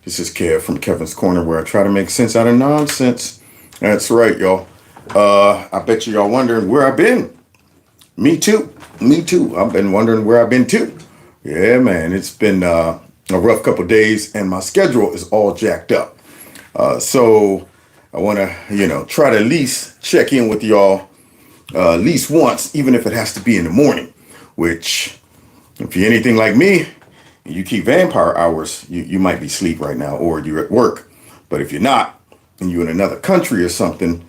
This is Kev from Kevin's Corner, where I try to make sense out of nonsense. That's right, y'all. I bet y'all wondering where I've been. Me too. Me too. I've been wondering where I've been too. Yeah, man. It's been a rough couple days, and my schedule is all jacked up. So I want to, try to at least check in with y'all at least once, even if it has to be in the morning. Which, if you're anything like me, you keep vampire hours, you might be asleep right now, or you're at work. But if you're not, and you're in another country or something,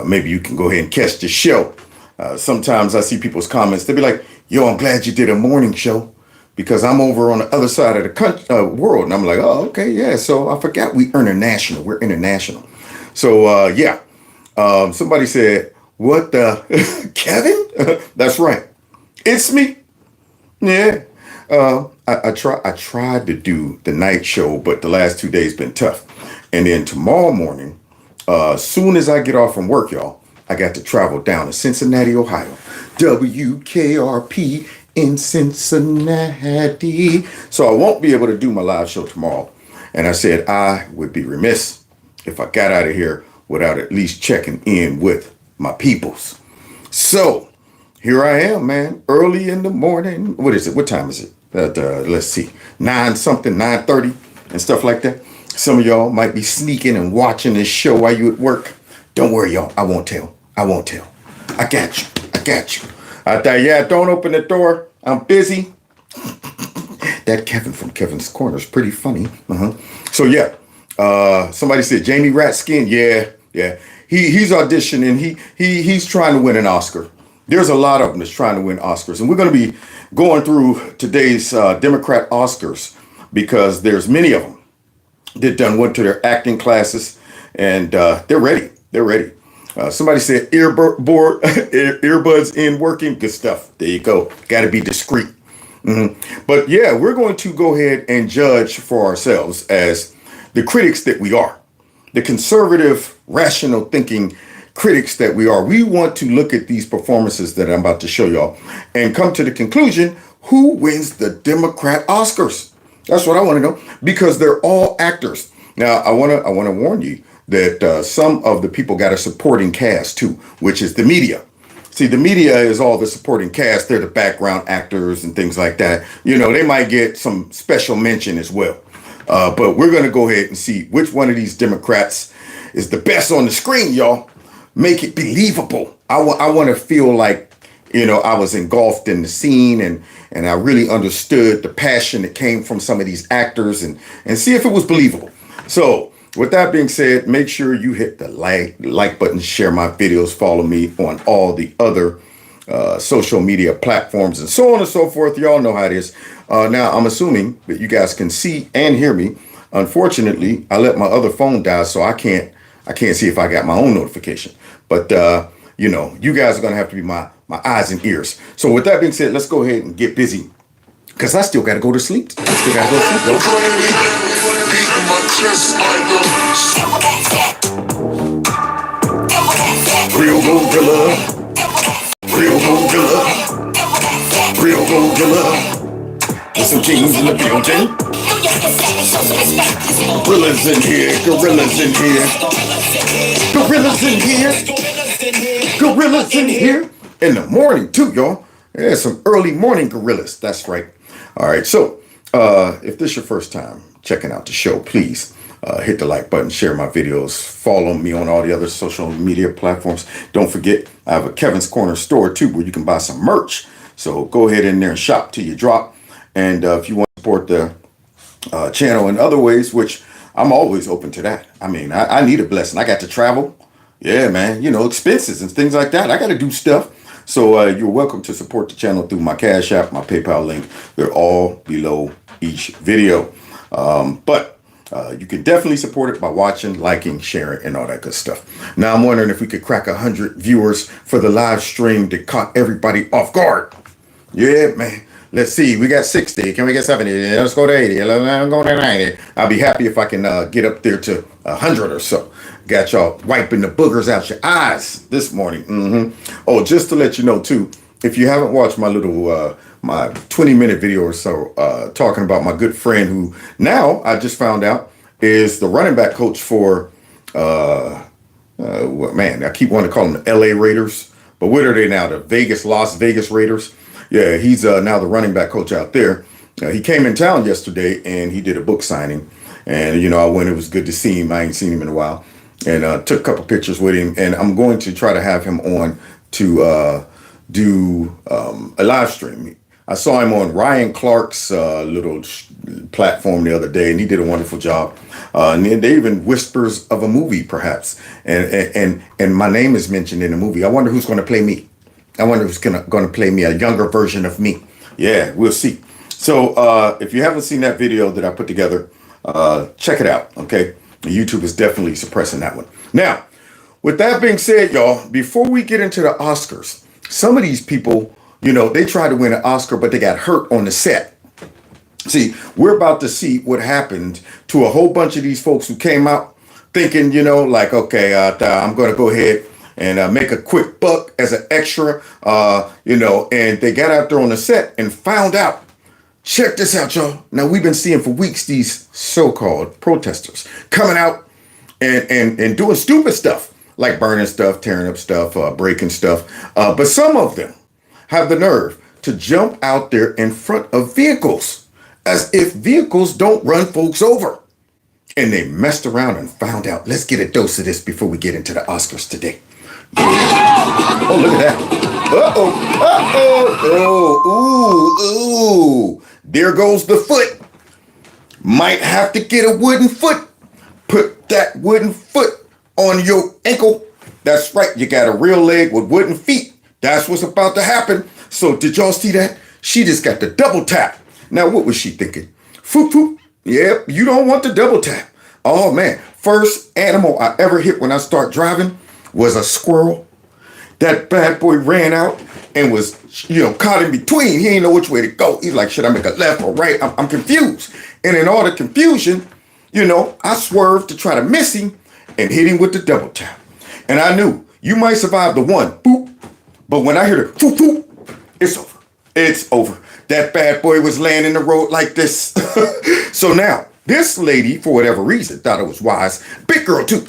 maybe you can go ahead and catch the show. Sometimes I see people's comments. They'll be like, yo, I'm glad you did a morning show because I'm over on the other side of the world. And I'm like, oh, okay, yeah. So I forgot we're international. We're international. So, yeah. Somebody said, what the, Kevin? That's right. It's me. Yeah. I tried to do the night show, but the last 2 days been tough. And then tomorrow morning, soon as I get off from work, y'all, I got to travel down to Cincinnati, Ohio. WKRP in Cincinnati. So I won't be able to do my live show tomorrow. And I said I would be remiss if I got out of here without at least checking in with my peoples. So here I am, man, early in the morning. What is it? What time is it? Let's see, 9:30 and stuff like that. Some of y'all might be sneaking and watching this show while you at work. Don't worry, y'all. I won't tell. I won't tell. I got you. I got you. I thought, yeah, don't open the door. I'm busy. That Kevin from Kevin's Corner is pretty funny. So, yeah. Somebody said Jamie Ratskin. Yeah. He's auditioning. He's trying to win an Oscar. There's a lot of them that's trying to win Oscars. And we're going to be going through today's Democrat Oscars because there's many of them that went to their acting classes and they're ready. They're ready. Somebody said earbuds in working. Good stuff. There you go. Got to be discreet. But yeah, we're going to go ahead and judge for ourselves as the critics that we are. The conservative, rational thinking critics that we are. We want to look at these performances that I'm about to show y'all and come to the conclusion, who wins the Democrat Oscars? That's what I want to know, because they're all actors. Now, I want to warn you that some of the people got a supporting cast too, which is the media. See, the media is all the supporting cast. They're the background actors and things like that. They might get some special mention as well. But we're going to go ahead and see which one of these Democrats is the best on the screen, y'all. Make it believable. I want to feel like, I was engulfed in the scene and I really understood the passion that came from some of these actors and see if it was believable. So with that being said, make sure you hit the like button, share my videos, follow me on all the other social media platforms and so on and so forth. Y'all know how it is. Now, I'm assuming that you guys can see and hear me. Unfortunately, I let my other phone die, so I can't see if I got my own notification. But, you guys are going to have to be my eyes and ears. So with that being said, let's go ahead and get busy because I still got to go to sleep. I still got to go to sleep. Real Gorilla. Real Gorilla. Real Gorilla. There's some kings in the building. Gorillas in here. Gorillas in here. Gorillas in here. Gorillas in here. In the morning too, y'all. There's some early morning gorillas. That's right. All right. So if this is your first time checking out the show, please hit the like button, share my videos, follow me on all the other social media platforms. Don't forget, I have a Kevin's Corner store too, where you can buy some merch. So go ahead in there and shop till you drop. And if you want to support the channel in other ways, which I'm always open to that. I mean, I need a blessing. I got to travel. Yeah, man. Expenses and things like that. I got to do stuff. So you're welcome to support the channel through my Cash App, my PayPal link. They're all below each video. But you can definitely support it by watching, liking, sharing, and all that good stuff. Now, I'm wondering if we could crack 100 viewers for the live stream that caught everybody off guard. Yeah, man. Let's see. We got 60. Can we get 70? Let's go to 80. Let's go to 90. I'll be happy if I can get up there to 100 or so. Got y'all wiping the boogers out your eyes this morning. Oh, just to let you know, too, if you haven't watched my little my 20-minute video or so talking about my good friend who now I just found out is the running back coach for, man, I keep wanting to call them the LA Raiders, but what are they now? The Las Vegas Raiders. Yeah, he's now the running back coach out there. He came in town yesterday and he did a book signing. And, I went, it was good to see him. I ain't seen him in a while. And took a couple pictures with him. And I'm going to try to have him on to do a live stream. I saw him on Ryan Clark's little platform the other day, and he did a wonderful job. And they even whispers of a movie, perhaps. And my name is mentioned in the movie. I wonder who's going to play me. I wonder who's going to play me, a younger version of me. Yeah, we'll see. So if you haven't seen that video that I put together, check it out, okay? YouTube is definitely suppressing that one. Now, with that being said, y'all, before we get into the Oscars, some of these people, they tried to win an Oscar, but they got hurt on the set. See, we're about to see what happened to a whole bunch of these folks who came out thinking, like, okay, I'm going to go ahead and make a quick buck as an extra, and they got out there on the set and found out. Check this out, y'all. Now, we've been seeing for weeks these so-called protesters coming out and doing stupid stuff, like burning stuff, tearing up stuff, breaking stuff. But some of them have the nerve to jump out there in front of vehicles as if vehicles don't run folks over. And they messed around and found out. Let's get a dose of this before we get into the Oscars today. Oh, look at that. Uh-oh. Uh-oh. Ooh. There goes the foot. Might have to get a wooden foot. Put that wooden foot on your ankle. That's right. You got a real leg with wooden feet. That's what's about to happen. So did y'all see that? She just got the double tap. Now, what was she thinking? Foop, foop. Yep, you don't want the double tap. Oh, man. First animal I ever hit when I start driving was a squirrel. That bad boy ran out and was, caught in between. He didn't know which way to go. He's like, should I make a left or right? I'm confused. And in all the confusion, I swerved to try to miss him and hit him with the double tap. And I knew you might survive the one, boop. But when I hear the foop, foop, it's over. It's over. That bad boy was laying in the road like this. So now, this lady, for whatever reason, thought it was wise. Big girl, too.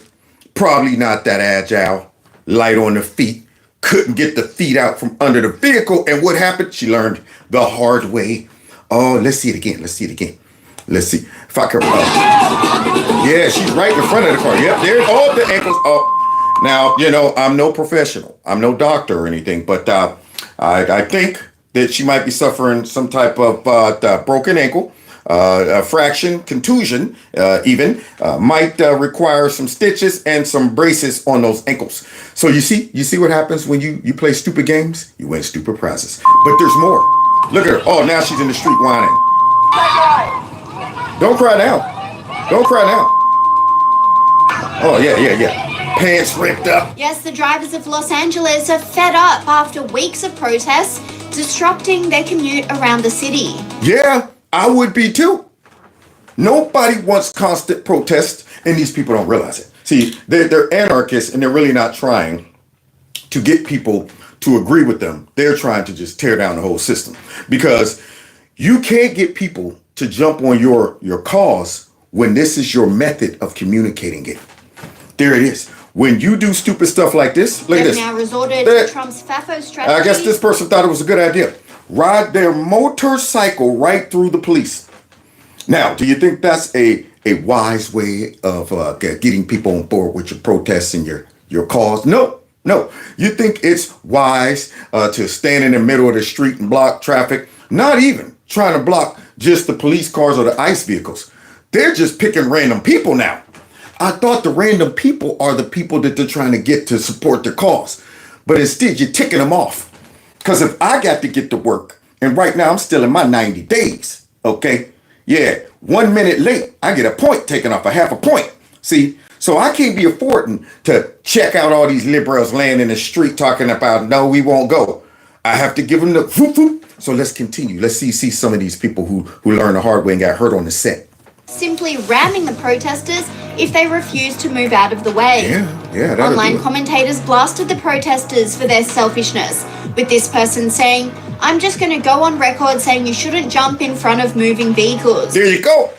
Probably not that agile, light on the feet. Couldn't get the feet out from under the vehicle. And what happened? She learned the hard way. Oh, let's see it again. Let's see. If I can. Yeah, she's right in front of the car. Yep, there. Oh, the ankles. Oh. Now, I'm no professional. I'm no doctor or anything. But I think that she might be suffering some type of broken ankle. A fraction, contusion, even, might require some stitches and some braces on those ankles. So you see what happens when you play stupid games? You win stupid prizes. But there's more. Look at her. Oh, now she's in the street whining. Don't cry now. Oh, yeah. Pants ripped up. Yes, the drivers of Los Angeles are fed up after weeks of protests disrupting their commute around the city. Yeah. I would be too. Nobody wants constant protest, and these people don't realize it. See, they're anarchists, and they're really not trying to get people to agree with them. They're trying to just tear down the whole system, because you can't get people to jump on your cause when this is your method of communicating it. There it is. When you do stupid stuff like this, look at this. They've now resorted to Trump's FAFO strategy. I guess this person thought it was a good idea. Ride their motorcycle right through the police. Now, do you think that's a wise way of getting people on board with your protests and your cause? No. You think it's wise to stand in the middle of the street and block traffic? Not even trying to block just the police cars or the ICE vehicles. They're just picking random people now. I thought the random people are the people that they're trying to get to support their cause. But instead, you're ticking them off. Because if I got to get to work, and right now I'm still in my 90 days, okay? Yeah, 1 minute late, I get a point taken off, a half a point. See, so I can't be affording to check out all these liberals laying in the street talking about, no, we won't go. I have to give them the whoop whoop. So let's continue. Let's see some of these people who learned the hard way and got hurt on the set. Simply ramming the protesters if they refuse to move out of the way. Yeah. Online commentators blasted the protesters for their selfishness, with this person saying, I'm just going to go on record saying you shouldn't jump in front of moving vehicles. There you go.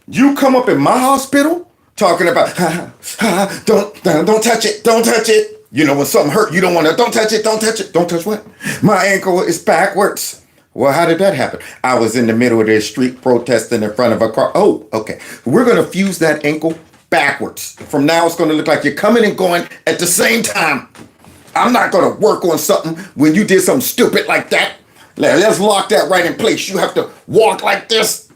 You come up in my hospital talking about, don't touch it, don't touch it. You know, when something hurt, you don't want to, don't touch it, don't touch it. Don't touch what? My ankle is backwards. Well, how did that happen? I was in the middle of the street protesting in front of a car. Oh, okay. We're going to fuse that ankle backwards. From now, it's going to look like you're coming and going at the same time. I'm not going to work on something when you did something stupid like that. Let's lock that right in place. You have to walk like this.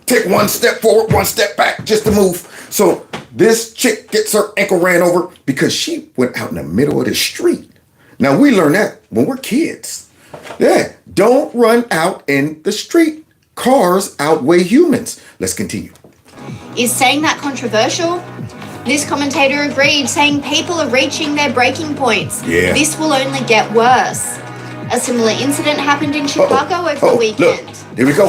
Take one step forward, one step back, just to move. So this chick gets her ankle ran over because she went out in the middle of the street. Now, we learn that when we're kids. Yeah, don't run out in the street. Cars outweigh humans. Let's continue. Is saying that controversial? This commentator agreed, saying people are reaching their breaking points. Yeah. This will only get worse. A similar incident happened in Chicago over the weekend. Look, here we go.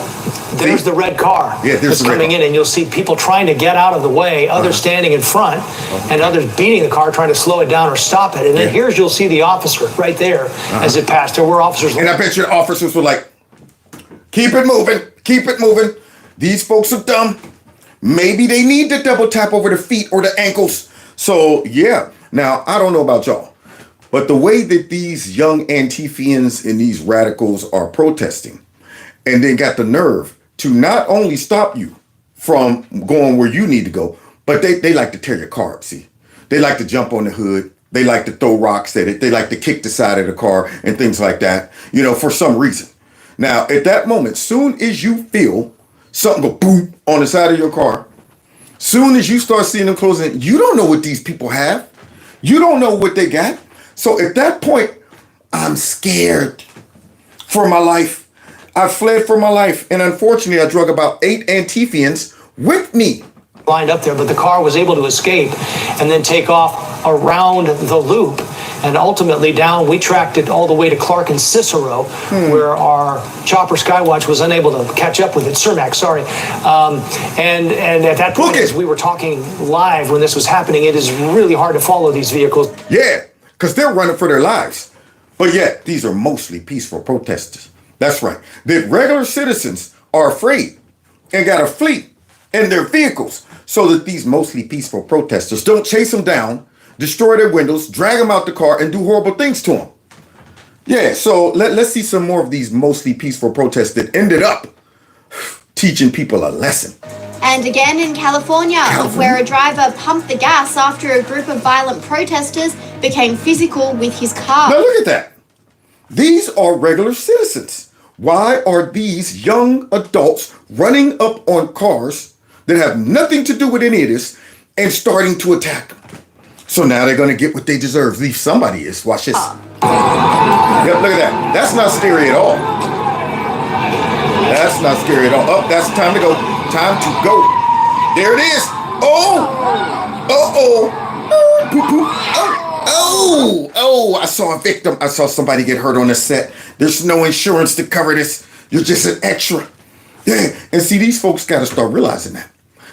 There's the red car that's coming in, and you'll see people trying to get out of the way, others standing in front, and others beating the car, trying to slow it down or stop it. And then here's, you'll see the officer right there as it passed. There were officers. And I bet you the officers were like, keep it moving, keep it moving. These folks are dumb. Maybe they need to double tap over the feet or the ankles. So, yeah. Now, I don't know about y'all, but the way that these young Antifians and these radicals are protesting and then got the nerve to not only stop you from going where you need to go, but they like to tear your car up, see? They like to jump on the hood. They like to throw rocks at it. They like to kick the side of the car and things like that, you know, for some reason. Now, at that moment, soon as you feel something go boom on the side of your car, soon as you start seeing them closing, you don't know what these people have. You don't know what they got. So at that point, I'm scared for my life. I fled for my life. And unfortunately, I drug about 8 Antifians with me. Lined up there, but the car was able to escape and then take off around the loop. And ultimately down, we tracked it all the way to Clark and Cicero, where our chopper Skywatch was unable to catch up with it. Cermak, sorry. And at that point, as we were talking live when this was happening, it is really hard to follow these vehicles. Yeah, because they're running for their lives. But yet, these are mostly peaceful protesters. That's right. The regular citizens are afraid and got to flee in their vehicles so that these mostly peaceful protesters don't chase them down, destroy their windows, drag them out the car, and do horrible things to them. Yeah, so let's see some more of these mostly peaceful protests that ended up teaching people a lesson. And again in California, where a driver pumped the gas after a group of violent protesters became physical with his car. Now look at that. These are regular citizens. Why are these young adults running up on cars that have nothing to do with any of this and starting to attack them? So now they're going to get what they deserve. At least somebody is. Watch this. Yep, look at that. That's not scary at all. That's not scary at all. Oh, that's time to go. Time to go. There it is. Oh. Uh-oh. Poop, poop. Oh, I saw a victim. I saw somebody get hurt on the set. There's no insurance to cover this. You're just an extra. Yeah. And see, these folks got to start realizing that.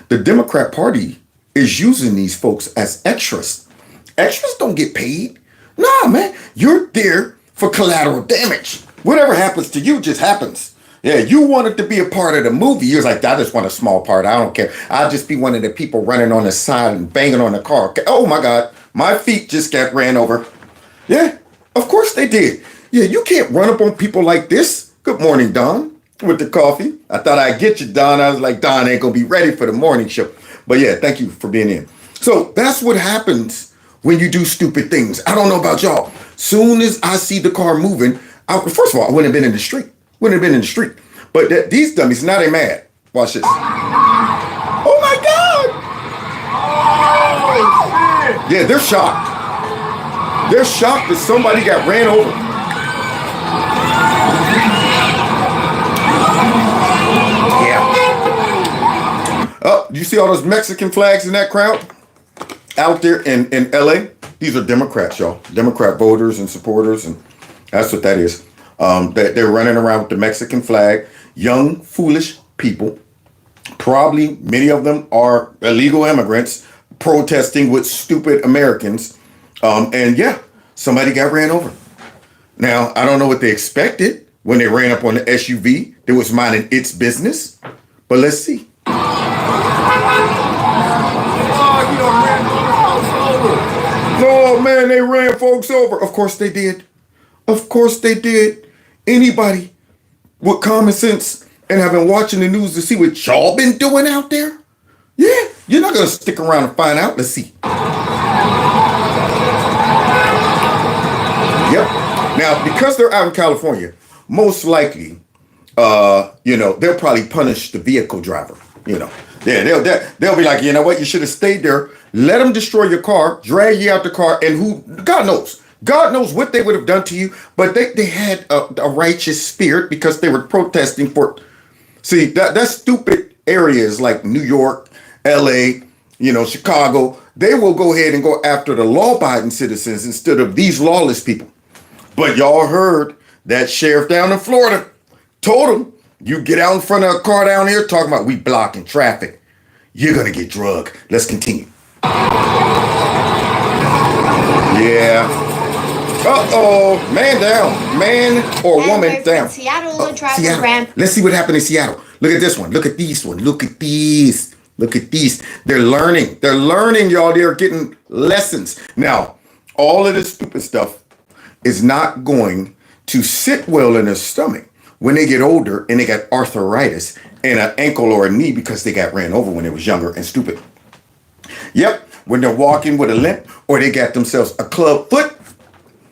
The Democrat Party is using these folks as extras. Extras don't get paid. Nah, man. You're there for collateral damage. Whatever happens to you just happens. Yeah, you wanted to be a part of the movie. You're like, I just want a small part. I don't care. I'll just be one of the people running on the side and banging on the car. Oh, my God. My feet just got ran over. Yeah, of course they did. Yeah, you can't run up on people like this. Good morning, Don, with the coffee. I thought I'd get you, Don. I was like, Don ain't going to be ready for the morning show. But yeah, thank you for being in. So that's what happens when you do stupid things. I don't know about y'all. Soon as I see the car moving, first of all, I wouldn't have been in the street. But these dummies, now they mad. Watch this. Oh my God! Oh, yeah, they're shocked. They're shocked that somebody got ran over. Yeah. Oh, you see all those Mexican flags in that crowd? Out there in LA? These are Democrats, y'all. Democrat voters and supporters, and that's what that is. They're running around with the Mexican flag. Young, foolish people. Probably many of them are illegal immigrants protesting with stupid Americans. And yeah, somebody got ran over. Now, I don't know what they expected when they ran up on the SUV that was minding its business, but let's see. Oh, you done ran folks over. No, man, they ran folks over. Of course they did. Of course they did. Anybody with common sense and have been watching the news to see what y'all been doing out there? Yeah, you're not gonna stick around and find out. Let's see. Yep. Now, because they're out in California, most likely, they'll probably punish the vehicle driver. Yeah, they'll be like, you know what, you should have stayed there. Let them destroy your car, drag you out the car, and God knows what they would have done to you. But they had a righteous spirit because they were protesting for. See, that's stupid areas like New York, L.A., Chicago. They will go ahead and go after the law-abiding citizens instead of these lawless people. But y'all heard that sheriff down in Florida told him, you get out in front of a car down here talking about we blocking traffic, you're going to get drugged. Let's continue. Yeah. Uh-oh. Man down. Man or woman down. In Seattle, a driver ramp. Let's see what happened in Seattle. Look at this one. Look at these one. Look at these. Look at these. They're learning. They're learning, y'all. They're getting lessons. Now, all of this stupid stuff is not going to sit well in their stomach when they get older and they got arthritis and an ankle or a knee because they got ran over when they was younger and stupid. Yep, when they're walking with a limp or they got themselves a club foot,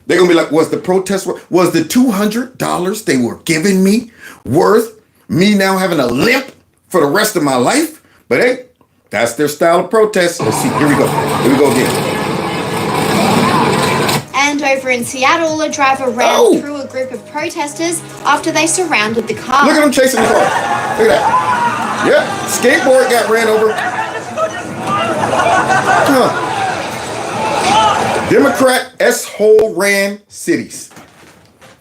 they're going to be like, was the $200 they were giving me worth me now having a limp for the rest of my life? But hey, that's their style of protest. Let's see, here we go. Here we go again. And over in Seattle, a driver ran through a group of protesters after they surrounded the car. Look at them chasing the car. Look at that. Yep, skateboard got ran over. Democrat S-hole ran cities.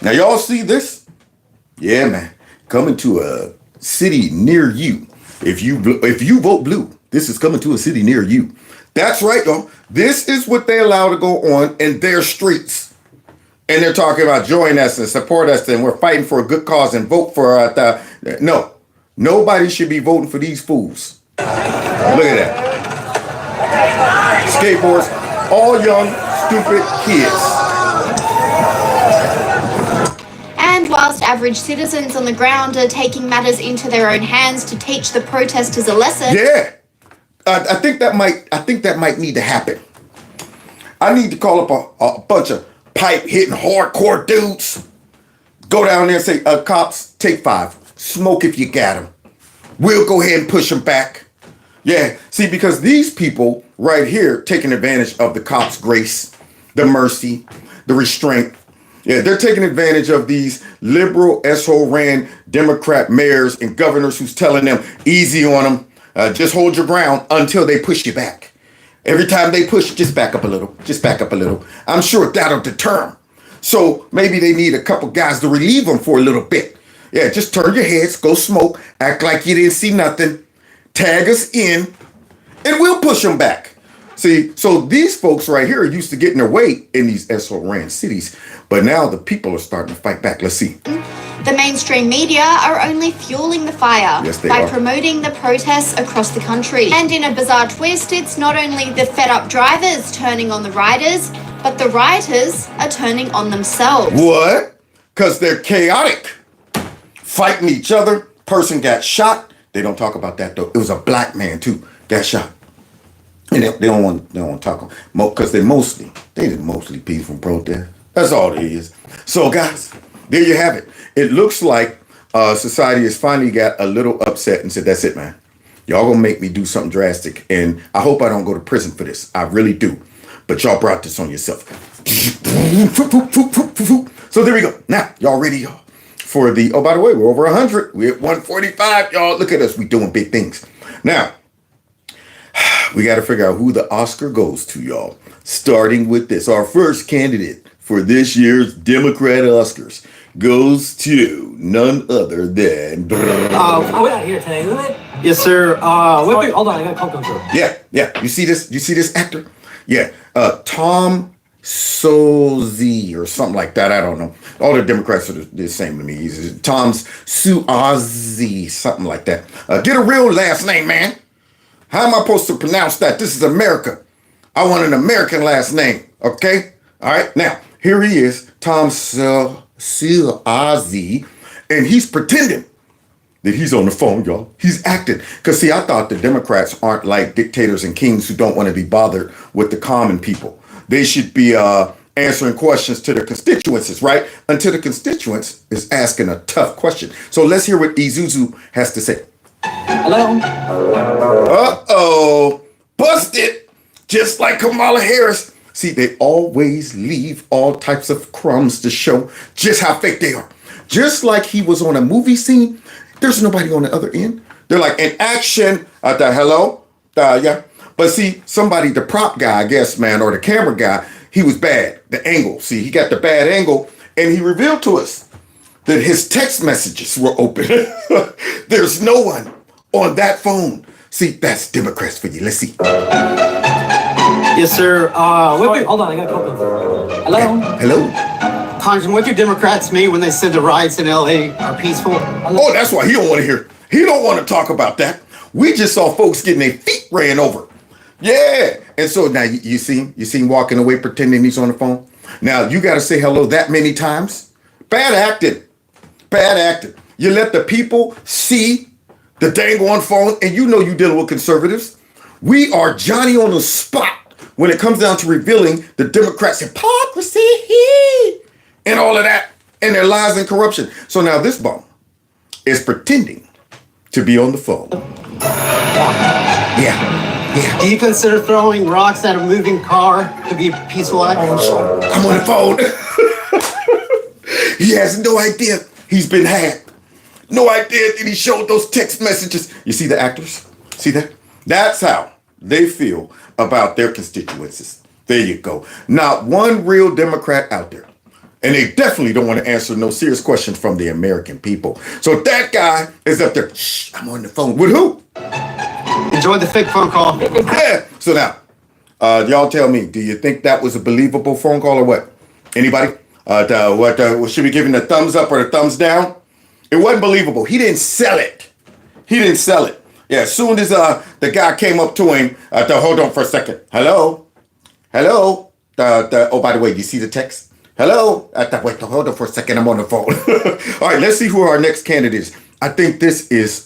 Now y'all see this? Yeah, man. Coming to a city near you. If you vote blue, this is coming to a city near you. That's right, y'all. This is what they allow to go on in their streets. And they're talking about join us and support us and we're fighting for a good cause and vote for no. Nobody should be voting for these fools. Look at that. Skateboards, all young, stupid kids. And whilst average citizens on the ground are taking matters into their own hands to teach the protesters a lesson. Yeah. I think that might need to happen. I need to call up a bunch of pipe hitting hardcore dudes. Go down there and say, cops, take 5. Smoke if you got them. We'll go ahead and push them back. Yeah, see, because these people right here taking advantage of the cops' grace, the mercy, the restraint. Yeah, they're taking advantage of these liberal S-hole ran Democrat mayors and governors who's telling them easy on them. Just hold your ground until they push you back. Every time they push, just back up a little. Just back up a little. I'm sure that'll deter them. So maybe they need a couple guys to relieve them for a little bit. Yeah, just turn your heads, go smoke, act like you didn't see nothing, tag us in, and we'll push them back. See, so these folks right here are used to getting their way in these SO-ran cities, but now the people are starting to fight back. Let's see. The mainstream media are only fueling the fire by promoting the protests across the country. And in a bizarre twist, it's not only the fed-up drivers turning on the riders, but the rioters are turning on themselves. What? Because they're chaotic. Fighting each other. Person got shot. They don't talk about that, though. It was a black man, too, got shot. And they don't want to talk because they mostly peaceful protest. That's all it is. So, guys, there you have it. It looks like society has finally got a little upset and said, that's it, man. Y'all gonna make me do something drastic. And I hope I don't go to prison for this. I really do. But y'all brought this on yourself. So there we go. Now, y'all ready, y'all? For the, oh, by the way, we're over 100. We're at 145, y'all. Look at us. We doing big things. Now, we got to figure out who the Oscar goes to, y'all. Starting with this. Our first candidate for this year's Democrat Oscars goes to none other than... we're out here today, isn't it? Yes, sir. Wait, hold on. I got a call come through. Yeah. You see this actor? Yeah. Tom Suozzi or something like that. I don't know. All the Democrats are the same to me. He's Tom Suozzi, something like that. Get a real last name, man. How am I supposed to pronounce that? This is America. I want an American last name. Okay? All right. Now, here he is, Tom Silazi, and he's pretending that he's on the phone, y'all. He's acting. Because, see, I thought the Democrats aren't like dictators and kings who don't want to be bothered with the common people. They should be answering questions to their constituencies, right? Until the constituents is asking a tough question. So let's hear what Isuzu has to say. Hello? Uh-oh. Busted. Just like Kamala Harris. See, they always leave all types of crumbs to show just how fake they are. Just like he was on a movie scene, there's nobody on the other end. They're like, in action, hello? Yeah. But see, somebody, the prop guy, I guess, man, or the camera guy, he was bad. The angle. See, he got the bad angle, and he revealed to us that his text messages were open. There's no one on that phone. See, that's Democrats for you. Let's see. Yes, sir. Wait, hold on, I got a couple. Hello? Hello? Congressman, what do Democrats mean when they said the riots in LA are peaceful? Oh, that's why he don't want to hear. He don't want to talk about that. We just saw folks getting their feet ran over. Yeah. And so now you see him walking away pretending he's on the phone. Now you got to say hello that many times. Bad acting. Bad acting. You let the people see the dang on phone, and you know you dealing with conservatives. We are Johnny on the spot when it comes down to revealing the Democrats' hypocrisy and all of that, and their lies and corruption. So now this bum is pretending to be on the phone. Yeah. Do you consider throwing rocks at a moving car to be a peaceful act? I'm on the phone. He has no idea he's been hacked. No idea that he showed those text messages. You see the actors? See that? That's how they feel about their constituencies. There you go. Not one real Democrat out there. And they definitely don't want to answer no serious questions from the American people. So that guy is up there. Shh, I'm on the phone. With who? Enjoy the fake phone call. Yeah. So now, y'all tell me, do you think that was a believable phone call or what? Anybody? Should we give him the thumbs up or the thumbs down? It wasn't believable. He didn't sell it. Yeah, as soon as the guy came up to him, hold on for a second. Hello? Oh, by the way, you see the text? Hello? Wait, hold on for a second. I'm on the phone. All right, let's see who our next candidate is. I think this is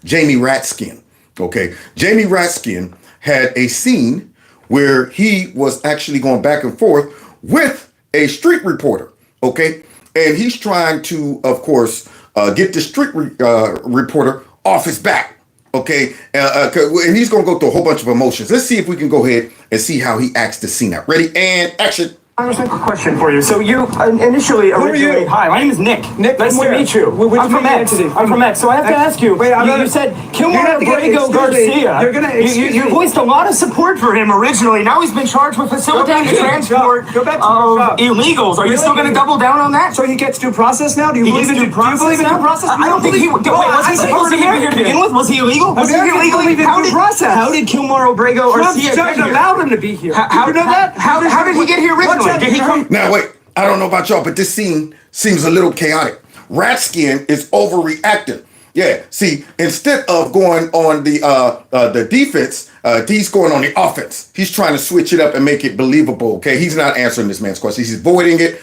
Jamie Ratskin. Okay, Jamie Ratskin had a scene where he was actually going back and forth with a street reporter. Okay, and he's trying to, of course, get the street reporter off his back. Okay, and he's going to go through a whole bunch of emotions. Let's see if we can go ahead and see how he acts the scene out. Ready and action. Congressman, quick question for you. So you initially... Who are you? Hi, my name is Nick. Nick, nice to meet you. I'm from X. I'm from X. So I have to ask you. Wait, you said Kilmar Abrego Garcia. You're gonna you voiced a lot of support for him originally. Now he's been charged with facilitating the transport Go back to your job. illegals. Are you still going to double down on that? So he gets due process now? Do you believe in due process? Do you believe in due process? I don't think he... Wait, was he supposed to be here to begin with? Was he illegal? Was he illegal? How did Kilmar Abrego Garcia Trump's judge allowed him to be here. How did you know that? How did he get here originally? Did he come... Now, wait, I don't know about y'all, but this scene seems a little chaotic. Ratskin is overreacting. Yeah, see, instead of going on the defense, he's going on the offense. He's trying to switch it up and make it believable, okay? He's not answering this man's question. He's avoiding it.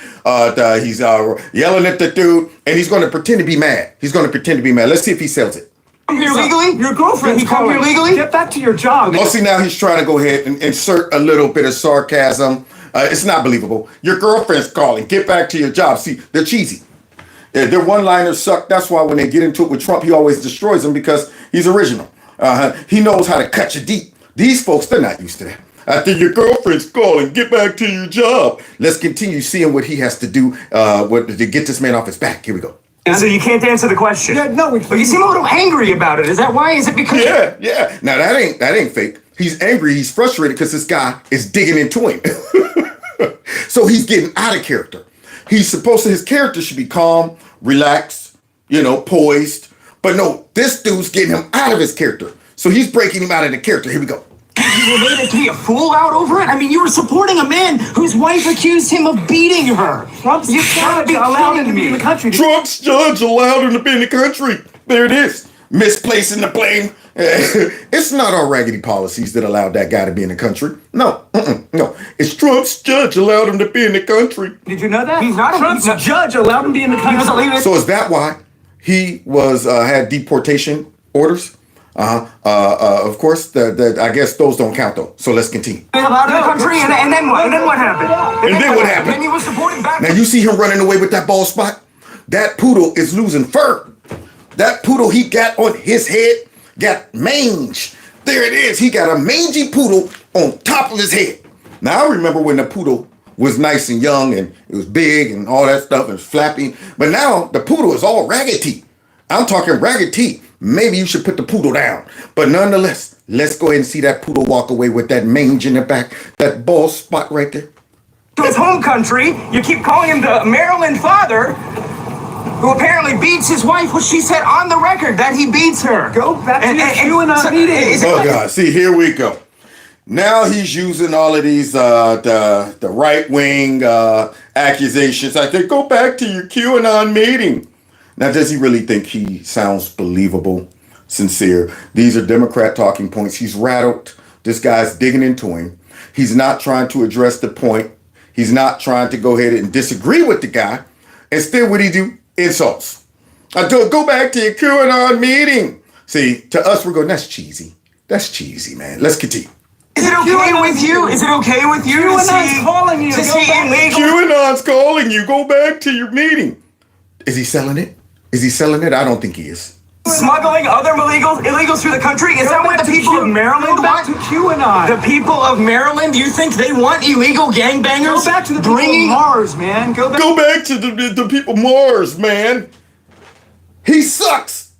He's yelling at the dude, and he's going to pretend to be mad. Let's see if he sells it. Here legally? Your girlfriend's Did he come calling. here legally? Get back to your job. Oh, see, now he's trying to go ahead and insert a little bit of sarcasm. It's not believable. Your girlfriend's calling. Get back to your job. See, they're cheesy. Yeah, their one-liners suck. That's why when they get into it with Trump, he always destroys them because he's original. He knows how to cut you deep. These folks, they're not used to that. I think your girlfriend's calling. Get back to your job. Let's continue seeing what he has to do to get this man off his back. Here we go. So you can't answer the question. Yeah, no, But you seem a little angry about it. Is that why? Is it because... Yeah. Now that ain't fake. He's angry. He's frustrated because this guy is digging into him. So he's getting out of character. His character should be calm, relaxed, poised. But no, this dude's getting him out of his character. So he's breaking him out of the character. Here we go. You were made to be a fool out over it? I mean, you were supporting a man whose wife accused him of beating her. Trump's judge allowed him to be in the country. Trump's judge allowed him to be in the country. There it is. Misplacing the blame. It's not our raggedy policies that allowed that guy to be in the country. No, no. It's Trump's judge allowed him to be in the country. Did you know that? He's not. Trump's judge allowed him to be in the country. So is that why he was had deportation orders? Of course, I guess those don't count though. So let's continue. They allowed in the country, and then what? And then what happened? And then what happened? Then he was deported back. Now you see him running away with that bald spot? That poodle is losing fur. That poodle he got on his head got mange. There it is. He got a mangy poodle on top of his head. Now I remember when the poodle was nice and young and it was big and all that stuff and flapping. But now the poodle is all raggedy. I'm talking raggedy. Maybe you should put the poodle down. But nonetheless, let's go ahead and see that poodle walk away with that mange in the back, that bald spot right there. To his home country, you keep calling him the Maryland father, who apparently beats his wife, which she said on the record that he beats her. Go back to your QAnon meeting. Oh God, see, here we go. Now he's using all of these the right-wing accusations. I think go back to your QAnon meeting. Now, does he really think he sounds believable, sincere? These are Democrat talking points. He's rattled. This guy's digging into him. He's not trying to address the point. He's not trying to go ahead and disagree with the guy. Instead, what he do? Insults. Go back to your QAnon meeting. See, to us, we're going, that's cheesy. That's cheesy, man. Let's continue. Is it okay with you? Is it okay with you to see calling you. to see illegal? QAnon's calling you. Go back to your meeting. Is he selling it? Is he selling it? I don't think he is. Smuggling other illegals through the country? Is that what the people of Maryland Go back want? to QAnon. The people of Maryland, do you think they want illegal gangbangers? Go back to the people of Mars, man. Go back to the people Mars, man. He sucks.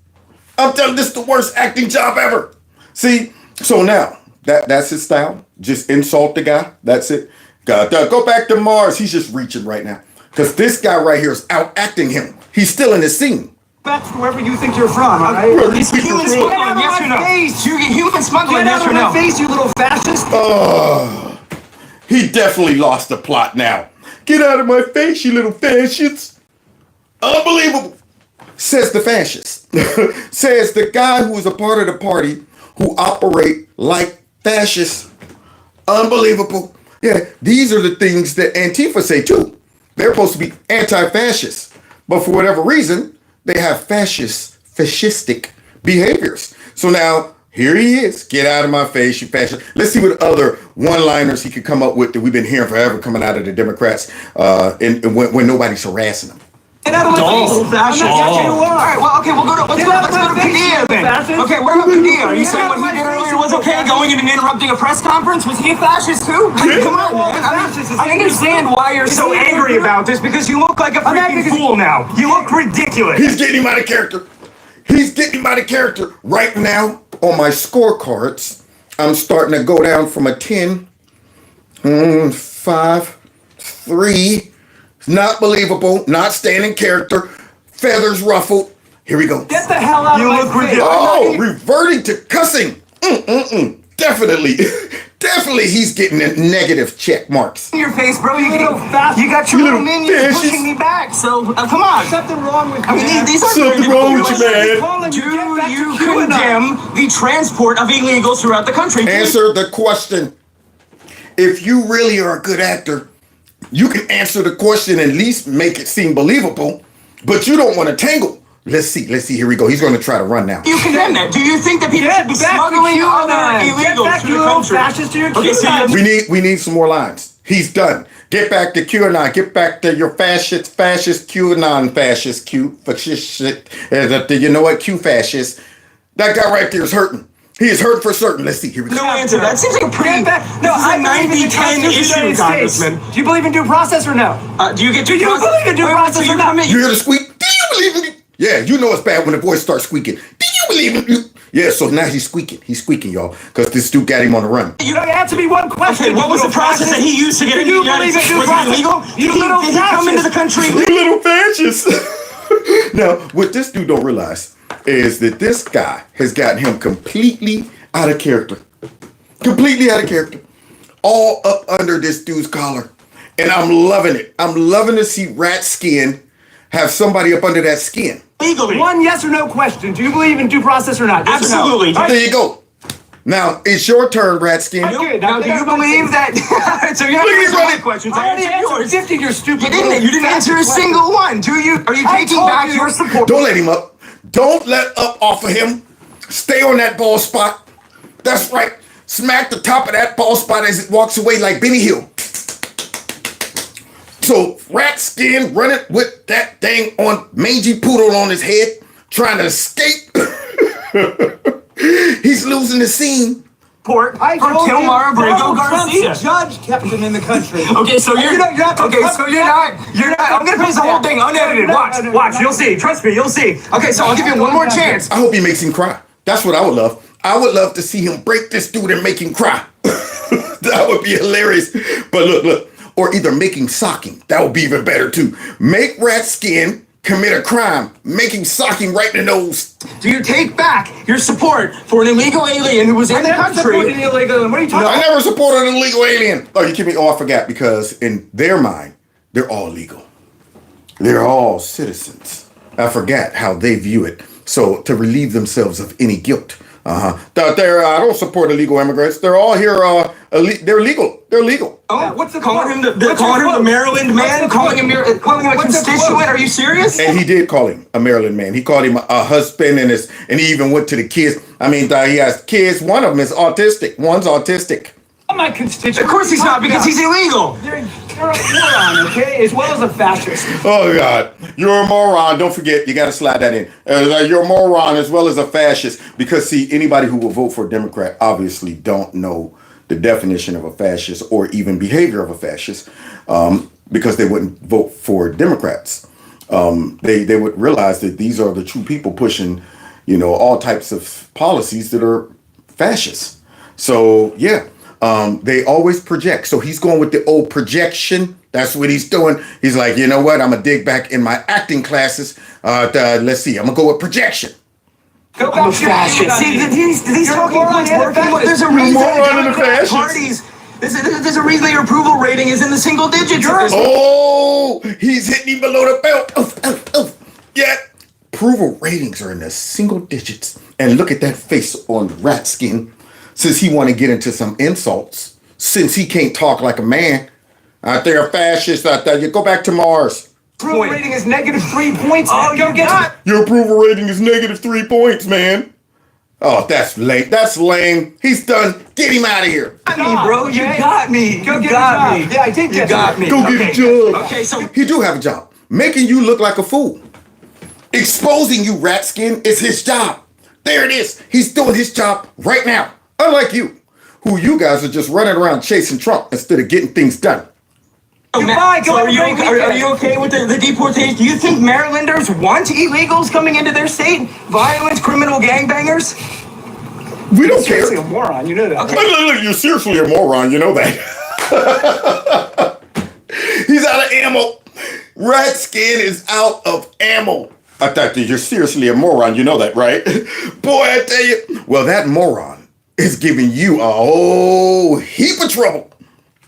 I'm telling you, this is the worst acting job ever. See, so now that's his style. Just insult the guy. That's it. Go back to Mars. He's just reaching right now. Because this guy right here is out acting him. He's still in the scene. back to wherever you think you're from. All right? Is human smuggling, yes or no? Human smuggling, yes or no? Get out of my face, you little fascist. He definitely lost the plot now. Get out of my face, you little fascists. Unbelievable. Says the fascist. Says the guy who is a part of the party who operate like fascists. Unbelievable. Yeah, these are the things that Antifa say too. They're supposed to be anti-fascist. But for whatever reason, they have fascistic behaviors. So now, here he is. Get out of my face, you fascist. Let's see what other one-liners he could come up with that we've been hearing forever coming out of the Democrats when nobody's harassing them. Get out of my face, little fascist. All right, well, okay, let's go to Padilla then. Okay, what about Padilla? Are you saying what he did earlier was okay, going in and interrupting a press conference? Was he a fascist too? Come on, man. I understand why you're so angry about this, because you look like a freaking fool now. You look ridiculous. He's getting him out of character. He's getting him out of character. Right now, on my scorecards, I'm starting to go down from a 10, 5, 3. Not believable, not staying in character, feathers ruffled. Here we go. Get the hell out of my face. Oh, reverting to cussing. Definitely. Definitely he's getting negative check marks. In your face, bro. You got your little minions pushing me back. So, come on. Something wrong with you. I mean, these are something wrong with you, man. Do you condemn the transport of illegals throughout the country? Answer the question. If you really are a good actor, you can answer the question and at least make it seem believable, but you don't want to tangle. Let's see. Here we go. He's going to try to run now. You condemn that. Do you think that people should be smuggling other illegals through the country? Fascist to your QAnon. We need some more lines. He's done. Get back to QAnon. Get back to your fascist QAnon fascist Q shit. You know what? Q fascist. That guy right there is hurting. He is hurt for certain. Let's see. Here we go. No answer. That seems like a pretty bad. No, I 90-10 issue, Congressman. Do you believe in due process or no? Do you get Do you believe in due process or not? You hear the squeak? Do you believe in it? Yeah, you know it's bad when the voice starts squeaking. Do you believe in it? Yeah, so now he's squeaking. He's squeaking, y'all, because this dude got him on the run. You don't answer me one question. Okay, what was the process that he used to get into the United States? Was it illegal? Did he come into the country? You little fascist. Now, what this dude don't realize is that this guy has gotten him completely out of character. Completely out of character. All up under this dude's collar. And I'm loving it. I'm loving to see rat skin have somebody up under that skin. legally. One yes or no question. Do you believe in due process or not? Yes Absolutely. Or no? There you go. Now it's your turn, Ratskin. Okay, Now, do you believe that? So you have to answer my questions. I already answered 50 your stupid. You didn't answer a single one. Do you? Are you taking back your support? Don't let him up. Don't let up off of him. Stay on that ball spot. That's right. Smack the top of that ball spot as it walks away like Benny Hill. So Ratskin running with that thing on mangy poodle on his head, trying to escape. He's losing the scene. For Kilmar Abrego Garcia. Judge kept him in the country. Okay, so you're not. I'm gonna finish the whole thing unedited. Watch. You'll see. Trust me, you'll see. Okay, so I'll give you one more chance. I hope he makes him cry. That's what I would love. I would love to see him break this dude and make him cry. That would be hilarious. But look. Or either make him sock him. That would be even better too. Make Ratskin commit a crime. Make him sock him right in the nose. Do you take back your support for an illegal alien who was in the country? What are you talking I never supported an illegal alien. Oh, you kidding me? Oh, I forgot, because in their mind, they're all legal. They're all citizens. I forgot how they view it. So to relieve themselves of any guilt. I don't support illegal immigrants. They're all here. They're legal. They're legal. Oh, what's the calling him the Maryland man? Calling him a constituent? Are you serious? And he did call him a Maryland man. He called him a husband, and he even went to the kids. I mean, he has kids. One of them is autistic. One's autistic. I'm not constituent. Of course he's not, because he's illegal. You're a moron, okay? As well as a fascist. Oh, God. You're a moron. Don't forget, you got to slide that in. You're a moron as well as a fascist. Because, see, anybody who will vote for a Democrat obviously don't know the definition of a fascist or even behavior of a fascist, because they wouldn't vote for Democrats. They would realize that these are the true people pushing, all types of policies that are fascist. So, yeah. They always project. So he's going with the old projection. That's what he's doing. He's like, you know what? I'm going to dig back in my acting classes. Let's see. I'm going to go with projection. I'm a fascist. See, these talking points working. There's a reason parties. There's a reason your approval rating is in the single digits. Oh, he's hitting him below the belt. Yeah. Approval ratings are in the single digits. And look at that face on Ratskin. Since he want to get into some insults, since he can't talk like a man, out there, a fascist out there, you go back to Mars. Approval rating is -3 points. Oh, Go get it. Your approval rating is -3 points, man. Oh, that's lame. That's lame. He's done. Get him out of here. Got me, bro. You got me. Go You get got a job. me. Yeah, I did get You got me. Go get a job. Okay, so He do have a job. Making you look like a fool. Exposing you, Ratskin, is his job. There it is. He's doing his job right now. Unlike you, who you guys are just running around chasing Trump instead of getting things done. Matt, so are you okay with the deportation? Do you think Marylanders want illegals coming into their state? Violent criminal gangbangers? We don't care. Seriously, a moron. You know that. Okay. Look, you're seriously a moron. You know that. He's out of ammo. Ratskin is out of ammo. I thought that you're seriously a moron. You know that, right? Boy, I tell you. Well, that moron is giving you a whole heap of trouble.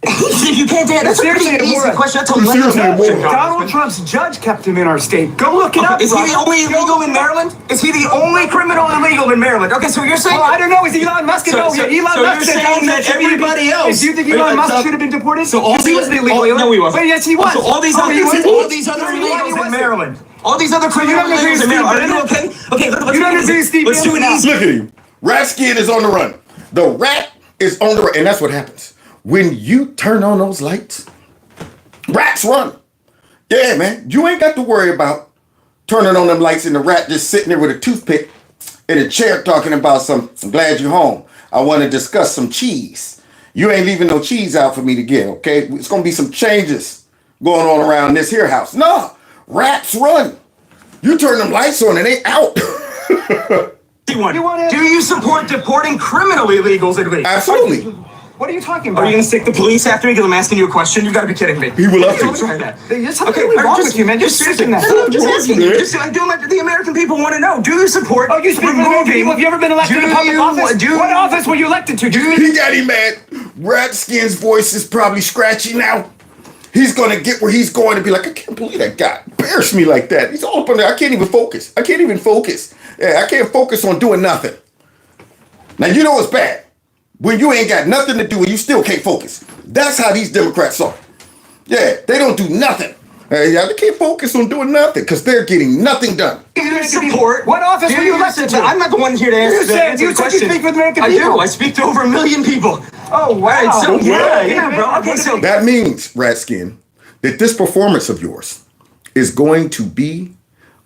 You can't do that. That's a pretty easy question. That's a moron. Donald Trump's judge kept him in our state. Go look it up. Is he the only illegal in Maryland? Is he the only criminal illegal in Maryland? Okay, so you're saying... Well, I don't know. Is Elon Musk? So you're saying that everybody else... Do you think Elon Musk should have been deported? So all he was the illegal alien. No, he wasn't. But yes, he was. So all these other illegals in Maryland. All these other criminal illegals in Maryland. Are you okay? Okay, let's do it easy. Look at him. Ratskin is on the run. The rat is on the run. And that's what happens. When you turn on those lights, rats run. Yeah, man. You ain't got to worry about turning on them lights and the rat just sitting there with a toothpick in a chair talking about I'm glad you're home. I want to discuss some cheese. You ain't leaving no cheese out for me to get, okay? It's going to be some changes going on around this here house. No, rats run. You turn them lights on and they out. Do you support deporting criminal illegals at least? Absolutely. What are you talking about? Are you going to stick the police after me because I'm asking you a question? You've got to be kidding me. He will love Don't to. try that. There's something really wrong with you, man. Just seriously. I'm just asking you. The American people want to know. Do you support you speak for the American people? Have you ever been elected to public office? What office were you elected to? He got him mad. Ratskin's voice is probably scratchy now. He's going to get where he's going and be like, I can't believe that guy embarrassed me like that. He's all up in there. I can't even focus. Yeah, I can't focus on doing nothing. Now, you know what's bad? When you ain't got nothing to do and you still can't focus. That's how these Democrats are. Yeah, they don't do nothing. They can't focus on doing nothing because they're getting nothing done. You support. What office were you elected to? I'm not the one here to answer the question. You speak with American I people. do. I speak to over 1 million people. Oh, wow. So, yeah, bro. Okay, so That means, Ratskin, that this performance of yours is going to be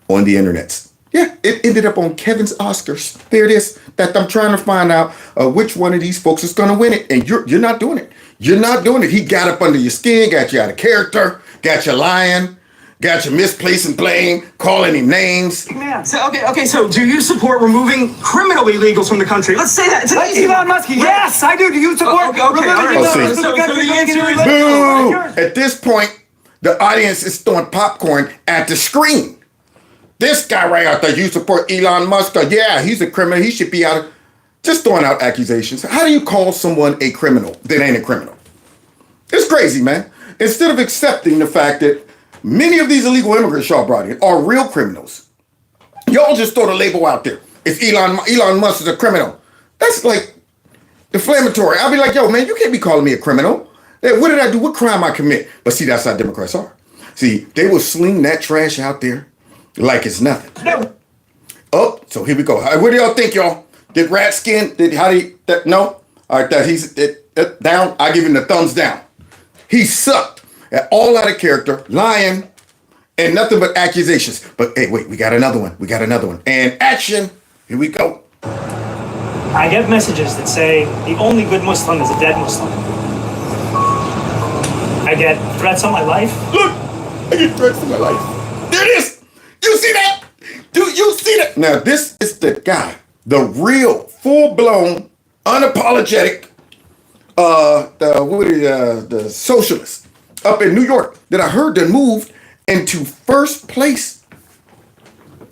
on the internet. Yeah, it ended up on Kevin's Oscars. There it is. That I'm trying to find out which one of these folks is going to win it. And you're not doing it. You're not doing it. He got up under your skin, got you out of character, got you lying, got you misplacing blame, calling him names. yeah. So okay. So do you support removing criminal illegals from the country? Let's say that. It's an easy one. Elon Musk. Yes, I do. Do you support? Okay, all right. Oh, So the answer is Boo! At this point, the audience is throwing popcorn at the screen. This guy right out there, you support Elon Musk? Yeah, he's a criminal. He should be out of... Just throwing out accusations. How do you call someone a criminal that ain't a criminal? It's crazy, man. Instead of accepting the fact that many of these illegal immigrants y'all brought in are real criminals, y'all just throw the label out there. If Elon Musk is a criminal, that's like inflammatory. I'll be like, yo, man, you can't be calling me a criminal. Hey, what did I do? What crime I commit? But see, that's how Democrats are. See, they will sling that trash out there like it's nothing. No. Oh, so here we go. What do y'all think, y'all? Did Ratskin? No? All right, he's down. I give him the thumbs down. He sucked. All out of character, lying, and nothing but accusations. But hey, wait, we got another one. And action. Here we go. I get messages that say the only good Muslim is a dead Muslim. I get threats on my life. Look, I get threats on my life. There it is. You see that? Do you see that? Now, this is the guy, the real, full-blown, unapologetic, the socialist up in New York that I heard that moved into first place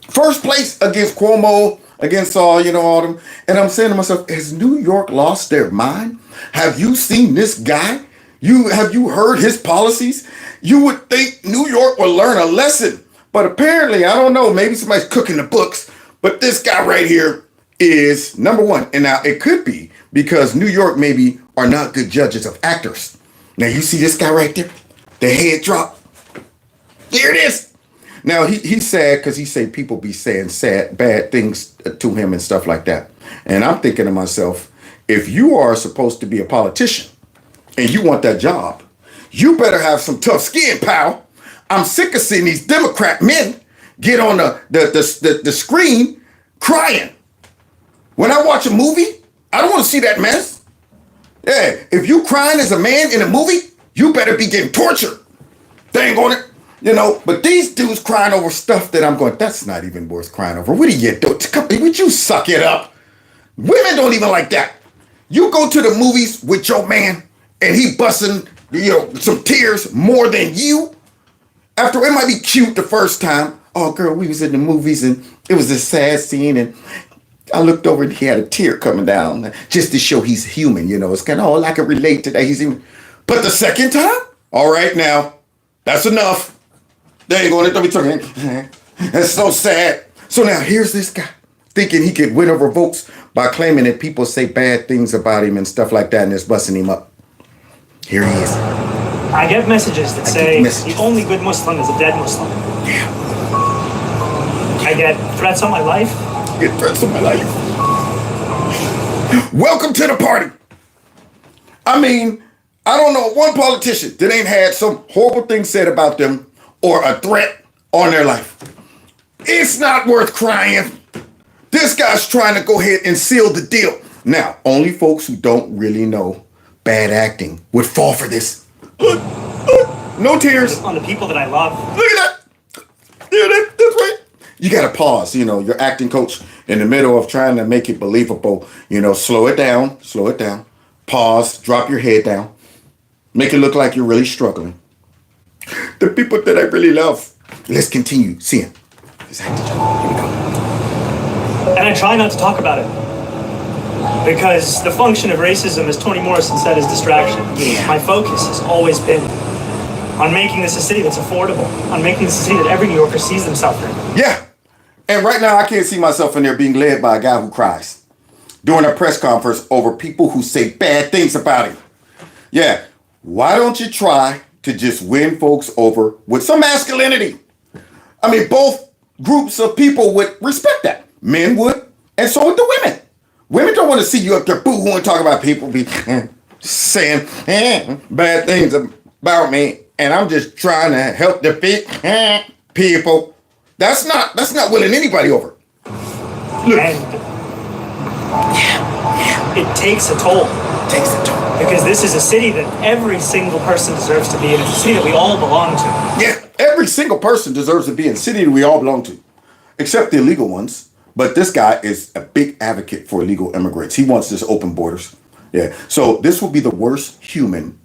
against Cuomo, against all them. And I'm saying to myself, has New York lost their mind? Have you seen this guy? Have you heard his policies? You would think New York will learn a lesson. But apparently, I don't know, maybe somebody's cooking the books, but this guy right here is number one. And now it could be because New York maybe are not good judges of actors. Now you see this guy right there, the head drop. There it is. Now he's sad because he say people be saying bad things to him and stuff like that. And I'm thinking to myself, if you are supposed to be a politician and you want that job, you better have some tough skin, pal. I'm sick of seeing these Democrat men get on the screen crying. When I watch a movie, I don't want to see that mess. Yeah, if you crying as a man in a movie, you better be getting tortured. Dang on it. But these dudes crying over stuff that I'm going, that's not even worth crying over. What are you doing? Would you suck it up? Women don't even like that. You go to the movies with your man and he busting, some tears more than you. After it might be cute the first time. Oh, girl, we was in the movies and it was a sad scene and I looked over and he had a tear coming down just to show he's human, It's kind of, I can relate to that. He's human. But the second time? All right, now, that's enough. They ain't going to be talking. That's so sad. So now here's this guy thinking he could win over votes by claiming that people say bad things about him and stuff like that and it's busting him up. Here he is. I get messages that say the only good Muslim is a dead Muslim. Yeah. I get threats on my life. Get threats on my life. Welcome to the party. I mean, I don't know one politician that ain't had some horrible thing said about them or a threat on their life. It's not worth crying. This guy's trying to go ahead and seal the deal. Now, only folks who don't really know bad acting would fall for this. Look, no tears. On the people that I love. Look at that. Yeah, that's right. You got to pause, your acting coach in the middle of trying to make it believable, slow it down, pause, drop your head down, make it look like you're really struggling. The people that I really love. Let's continue seeing this acting job. Here we go. And I try not to talk about it. Because the function of racism, as Toni Morrison said, is distraction. Yeah. My focus has always been on making this a city that's affordable, on making this a city that every New Yorker sees themselves in. Yeah. And right now, I can't see myself in there being led by a guy who cries during a press conference over people who say bad things about him. Yeah. Why don't you try to just win folks over with some masculinity? I mean, both groups of people would respect that. Men would, and so would the women. Women don't want to see you up there boo-hooing, talking about people be saying bad things about me, and I'm just trying to help defeat people. That's not winning anybody over. Look. And it takes a toll. Because this is a city that every single person deserves to be in. It's a city that we all belong to. Yeah, every single person deserves to be in the city that we all belong to, except the illegal ones. But this guy is a big advocate for illegal immigrants. He wants this open borders. Yeah, so this will be the worst human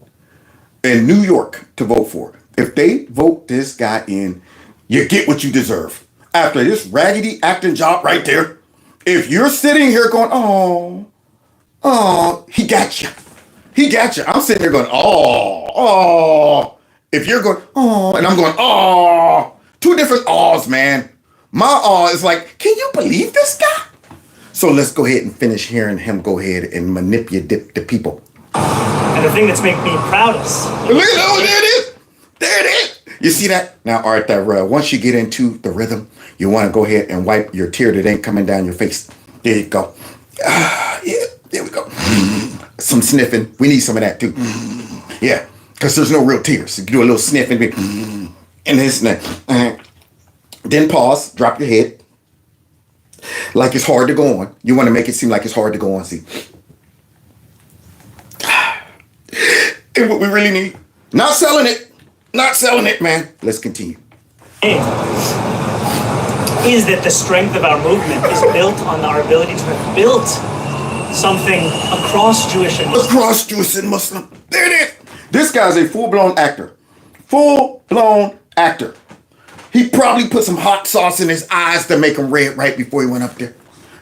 in New York to vote for. If they vote this guy in, you get what you deserve. After this raggedy acting job right there, if you're sitting here going, oh, he got you. He got you. I'm sitting there going, oh. If you're going, oh, and I'm going, oh. Two different awes, man. My awe is like, can you believe this guy? So let's go ahead and finish hearing him go ahead and manipulate the people. And the thing that's making me proudest. Look at that. There it is. There it is. You see that? Now, all right, once you get into the rhythm, you want to go ahead and wipe your tear that ain't coming down your face. There you go. Yeah, there we go. Some sniffing. We need some of that too. Yeah, because there's no real tears. You can do a little sniffing. And this and that. Then pause, drop your head. Like it's hard to go on. You want to make it seem like it's hard to go on. See? And what we really need. Not selling it. Not selling it, man. Let's continue. Is that the strength of our movement is built on our ability to have built something across Jewish and Muslim. Across Jewish and Muslim. There it is. This guy's a full-blown actor. Full-blown actor. He probably put some hot sauce in his eyes to make him red right before he went up there.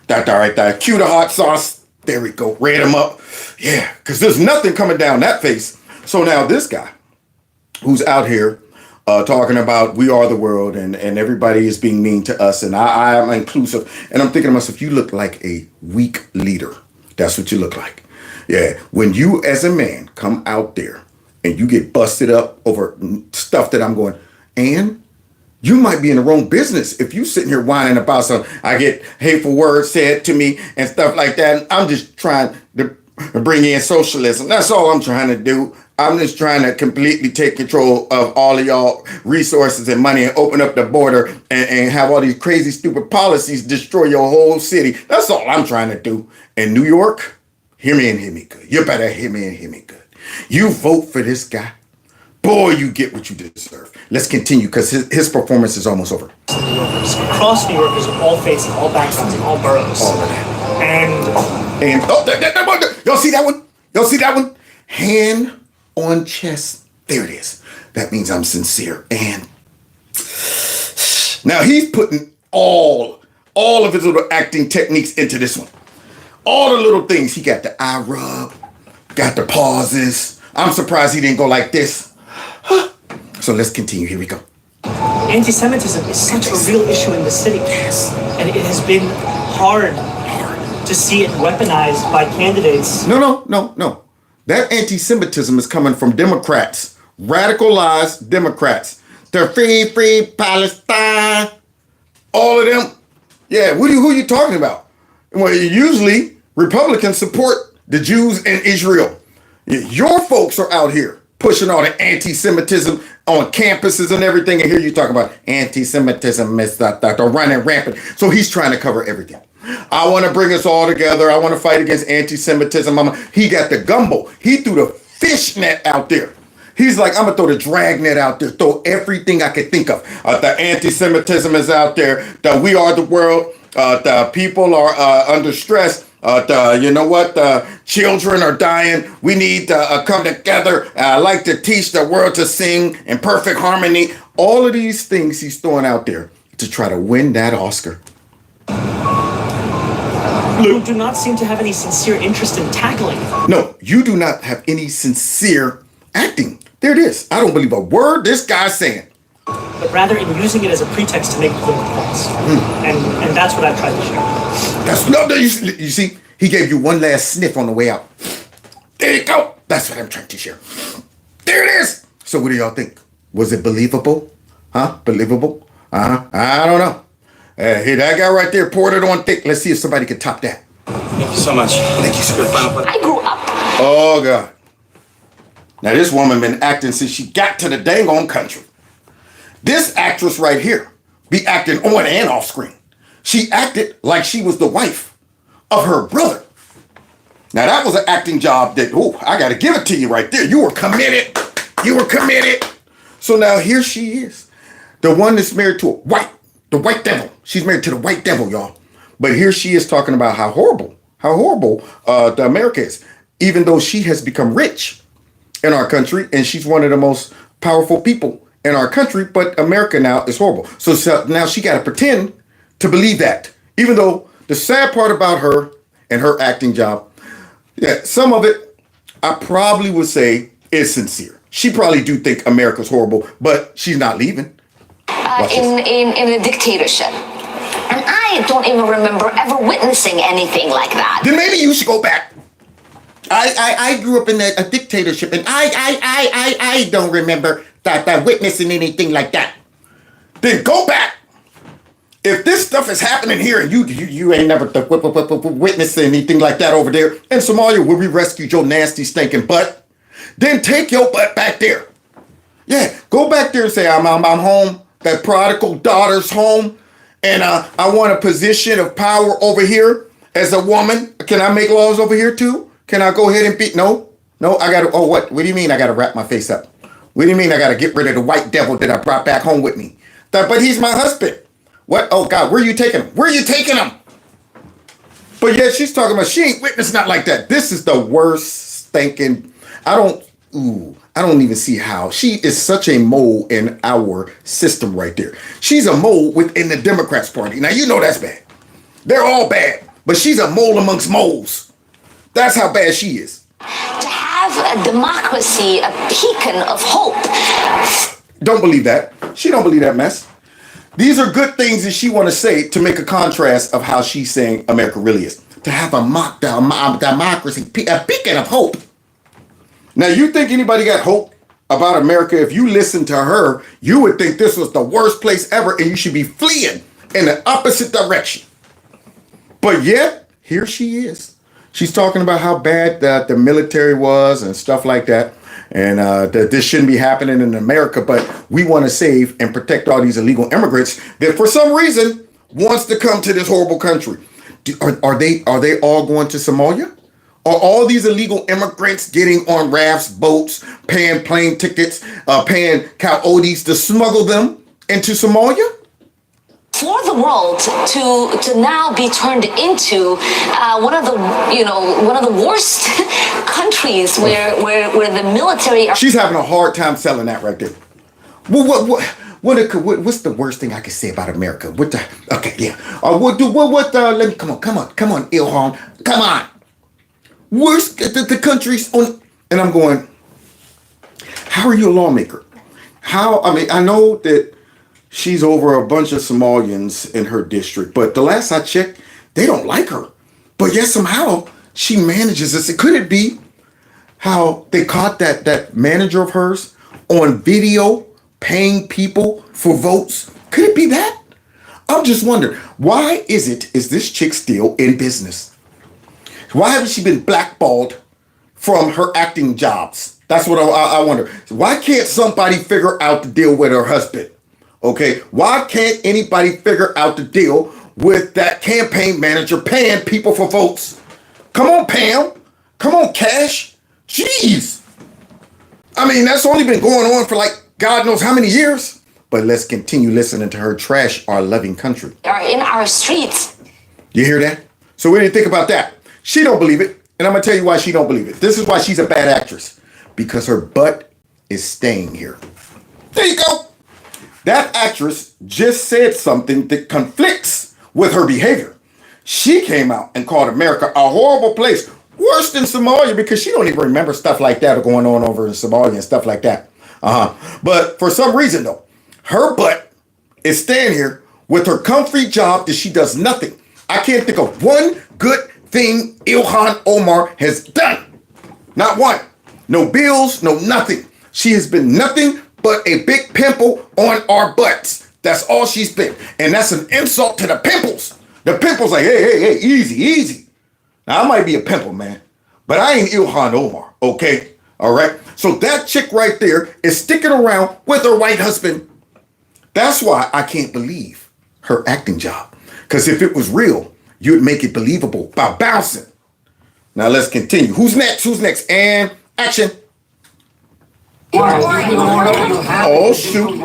That right there. Cue the hot sauce. There we go. Red him up. Yeah, because there's nothing coming down that face. So now this guy who's out here talking about we are the world and everybody is being mean to us and I am inclusive. And I'm thinking to myself, you look like a weak leader. That's what you look like. Yeah. When you as a man come out there and you get busted up over stuff that I'm going, and you might be in the wrong business if you sitting here whining about something. I get hateful words said to me and stuff like that. I'm just trying to bring in socialism. That's all I'm trying to do. I'm just trying to completely take control of all of y'all resources and money and open up the border and have all these crazy, stupid policies destroy your whole city. That's all I'm trying to do. In New York, hear me and hear me good. You better hear me and hear me good. You vote for this guy. Boy, you get what you deserve. Let's continue because his performance is almost over. Across New Yorkers of all faces, all backgrounds, and all boroughs. All of that. And y'all see that one? Y'all see that one? Hand on chest. There it is. That means I'm sincere. And now he's putting all of his little acting techniques into this one. All the little things. He got the eye rub, got the pauses. I'm surprised he didn't go like this. So let's continue. Here we go. Anti-Semitism is such a real issue in the city. Yes. And it has been hard to see it weaponized by candidates. No. That anti-Semitism is coming from Democrats, radicalized Democrats. They're free Palestine. All of them. Yeah, who are you talking about? Well, usually Republicans support the Jews in Israel. Your folks are out here pushing all the anti-Semitism on campuses and everything. And here you talk about anti-Semitism is running rampant. So he's trying to cover everything. I want to bring us all together. I want to fight against anti-Semitism. He got the gumbo. He threw the fishnet out there. He's like, I'm going to throw the dragnet out there, throw everything I could think of. The anti-Semitism is out there. The we are the world. The people are under stress. You know what? Children are dying. We need to come together. I like to teach the world to sing in perfect harmony. All of these things he's throwing out there to try to win that Oscar. You do not seem to have any sincere interest in tackling. No, you do not have any sincere Acting. There it is. I don't believe a word this guy's saying. But rather in using it as a pretext to make political points. And that's what I've tried to share. That's no, you see, he gave you one last sniff on the way out. There you go. That's what I'm trying to share. There it is. So what do y'all think? Was it believable? Huh? Believable? I don't know. Hey, that guy right there poured it on thick. Let's see if somebody can top that. Thank you so much. Thank you so much. I grew up. Oh, God. Now, this woman been acting since she got to the dang on country. This actress right here be acting on and off screen. She acted like she was the wife of her brother. Now, that was an acting job that, I got to give it to you right there. You were committed. You were committed. So now here she is. The one that's married to the white devil. She's married to the white devil, y'all. But here she is talking about how horrible the America is. Even though she has become rich in our country and she's one of the most powerful people in our country, but America now is horrible. So now she got to pretend to believe that. Even though the sad part about her and her acting job, yeah, some of it I probably would say is sincere. She probably do think America's horrible, but she's not leaving. In a dictatorship. And I don't even remember ever witnessing anything like that. Then maybe you should go back. I grew up in a dictatorship, and I don't remember that witnessing anything like that. Then go back. If this stuff is happening here and you ain't never witnessed anything like that over there in Somalia where we rescued your nasty stinking butt, then take your butt back there. Yeah, go back there and say, I'm home. That prodigal daughter's home. And I want a position of power over here as a woman. Can I make laws over here too? Can I go ahead and beat? No, I got to. Oh, what? What do you mean I got to wrap my face up? What do you mean I got to get rid of the white devil that I brought back home with me? But he's my husband. What? Oh, God, where are you taking him? Where are you taking him? But yeah, she's talking about she ain't witnessed not like that. This is the worst thinking. I don't even see how. She is such a mole in our system right there. She's a mole within the Democrats Party. Now, you know that's bad. They're all bad. But she's a mole amongst moles. That's how bad she is. To have a democracy, a beacon of hope. Don't believe that. She don't believe that mess. These are good things that she want to say to make a contrast of how she's saying America really is. To have a democracy, a beacon of hope. Now, you think anybody got hope about America? If you listen to her, you would think this was the worst place ever and you should be fleeing in the opposite direction. But yet, here she is. She's talking about how bad the military was and stuff like that. And that this shouldn't be happening in America, but we want to save and protect all these illegal immigrants that for some reason wants to come to this horrible country. Are they all going to Somalia? Are all these illegal immigrants getting on rafts, boats, paying plane tickets, paying coyotes to smuggle them into Somalia? For the world to now be turned into one of the worst countries where the military are. She's having a hard time selling that right there. What's the worst thing I could say about America? Let me come on, Ilhan, come on. Worst the countries on, and I'm going. How are you a lawmaker? I know that she's over a bunch of Somalians in her district, but the last I checked, they don't like her. But yet somehow she manages this. Could it be how they caught that manager of hers on video paying people for votes? Could it be that? I'm just wondering, why is this chick still in business? Why haven't she been blackballed from her acting jobs? That's what I wonder. Why can't somebody figure out the deal with her husband? Okay, why can't anybody figure out the deal with that campaign manager paying people for votes? Come on, Pam. Come on, Cash. Jeez. That's only been going on for like God knows how many years. But let's continue listening to her trash our loving country. Are in our streets. You hear that? So what do you think about that? She don't believe it. And I'm going to tell you why she don't believe it. This is why she's a bad actress. Because her butt is staying here. There you go. That actress just said something that conflicts with her behavior. She came out and called America a horrible place. Worse than Somalia because she don't even remember stuff like that going on over in Somalia and stuff like that. But for some reason though, her butt is staying here with her comfy job that she does nothing. I can't think of one good thing Ilhan Omar has done. Not one. No bills, no nothing. She has been nothing but a big pimple on our butts. That's all she's been. And that's an insult to the pimples. The pimples like, hey, easy. Now, I might be a pimple, man, but I ain't Ilhan Omar, okay? All right? So that chick right there is sticking around with her white husband. That's why I can't believe her acting job. Because if it was real, you'd make it believable by bouncing. Now, let's continue. Who's next? And action. Oh, shoot.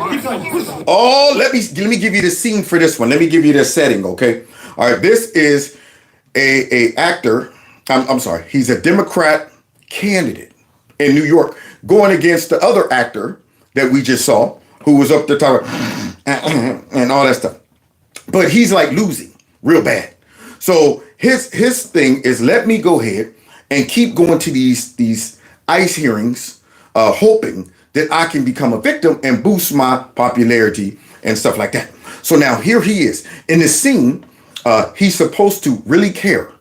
Oh, let me give you the scene for this one. Let me give you the setting, okay? All right, this is a actor. I'm sorry. He's a Democrat candidate in New York going against the other actor that we just saw who was up there talking and all that stuff. But he's like losing real bad. So his thing is let me go ahead and keep going to these ICE hearings, hoping that I can become a victim and boost my popularity and stuff like that. So now here he is in this scene. He's supposed to really care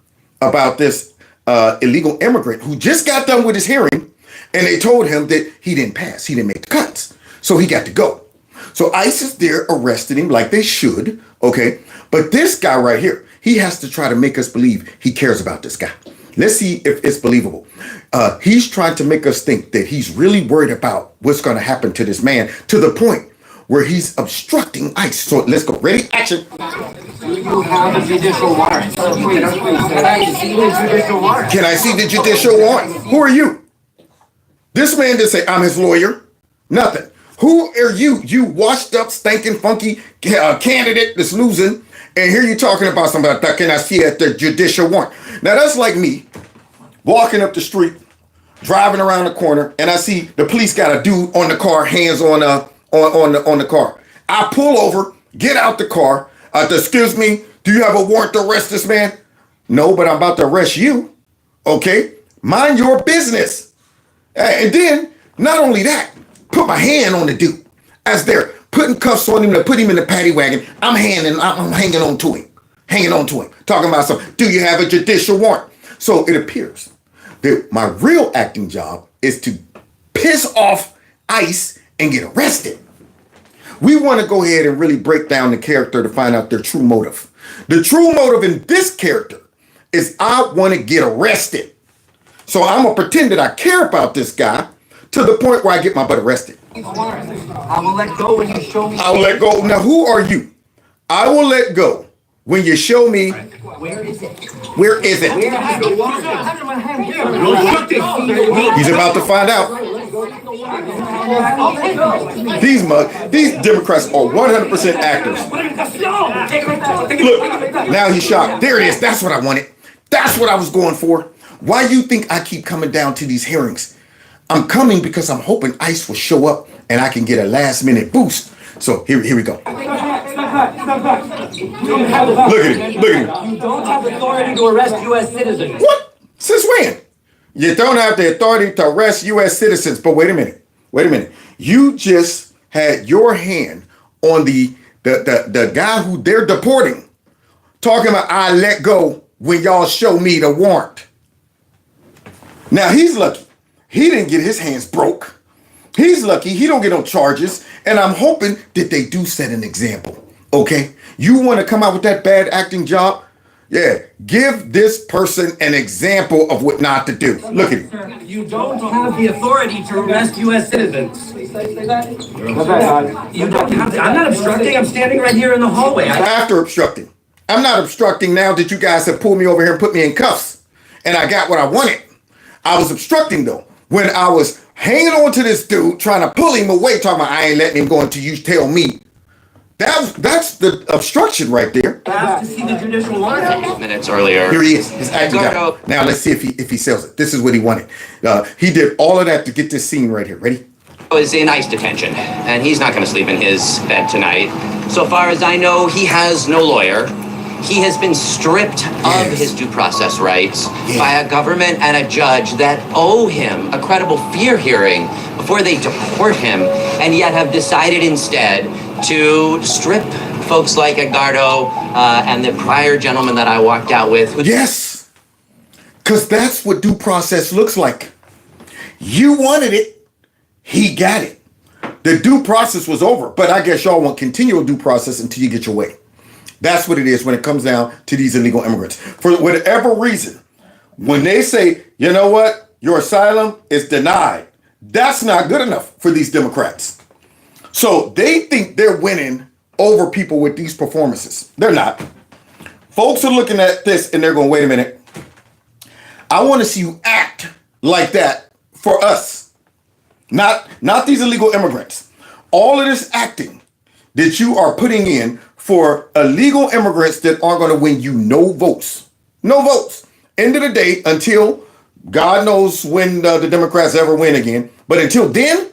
about this illegal immigrant who just got done with his hearing, and they told him that he didn't pass, he didn't make the cuts, so he got to go. So ICE is there arresting him like they should, okay? But this guy right here, he has to try to make us believe he cares about this guy. Let's see if it's believable. He's trying to make us think that he's really worried about what's going to happen to this man to the point where he's obstructing ICE. So let's go. Ready? Action. You have a judicial warrant. Can I see the judicial warrant? Can I see the judicial warrant? Who are you? This man didn't say, I'm his lawyer. Nothing. Who are you? You washed up, stinking, funky candidate that's losing. And here you're talking about somebody that can I see at the judicial warrant. Now that's like me walking up the street, driving around the corner, and I see the police got a dude on the car, hands on the car. I pull over, get out the car. Excuse me, do you have a warrant to arrest this man? No, but I'm about to arrest you. Okay, mind your business. And then not only that, put my hand on the dude as they're putting cuffs on him to put him in the paddy wagon. I'm hanging on to him, talking about something. Do you have a judicial warrant? So it appears that my real acting job is to piss off ICE and get arrested. We want to go ahead and really break down the character to find out their true motive. The true motive in this character is I want to get arrested. So I'm going to pretend that I care about this guy to the point where I get my butt arrested. I will let go when you show me. I will let go. Now, who are you? I will let go when you show me. Where is it? Where is it? He's about to find out. These Democrats are 100% actors. Look, now he's shocked. There it is. That's what I wanted. That's what I was going for. Why do you think I keep coming down to these hearings? I'm coming because I'm hoping ICE will show up and I can get a last minute boost. So here we go. Look at him. You don't have authority to arrest U.S. citizens. What? Since when? You don't have the authority to arrest U.S. citizens. But wait a minute. You just had your hand on the guy who they're deporting, talking about I let go when y'all show me the warrant. Now he's lucky. He didn't get his hands broke. He's lucky he don't get no charges. And I'm hoping that they do set an example. Okay? You want to come out with that bad acting job? Yeah. Give this person an example of what not to do. Look at him. You don't have the authority to arrest U.S. citizens. You don't have to. I'm not obstructing. I'm standing right here in the hallway. After obstructing. I'm not obstructing now that you guys have pulled me over here and put me in cuffs. And I got what I wanted. I was obstructing though. When I was hanging on to this dude, trying to pull him away, talking about I ain't letting him go until you tell me. That's the obstruction right there. I have to see the judicial warrant. Minutes earlier. Here he is. His acting guy. Now let's see if he sells it. This is what he wanted. He did all of that to get this scene right here. Ready? Is in ICE detention, and he's not going to sleep in his bed tonight. So far as I know, he has no lawyer. he has been stripped of his due process rights by a government and a judge that owe him a credible fear hearing before they deport him, and yet have decided instead to strip folks like Edgardo and the prior gentleman that I walked out with. Yes, because that's what due process looks like. You wanted it, he got it. The due process was over, but I guess y'all want continual due process until you get your way. That's what it is when it comes down to these illegal immigrants. For whatever reason, when they say, you know what, your asylum is denied, that's not good enough for these Democrats. So they think they're winning over people with these performances. They're not. Folks are looking at this and they're going, wait a minute. I want to see you act like that for us. Not these illegal immigrants. All of this acting that you are putting in for illegal immigrants that are going to win you no votes. No votes. End of the day, until God knows when the Democrats ever win again. But until then,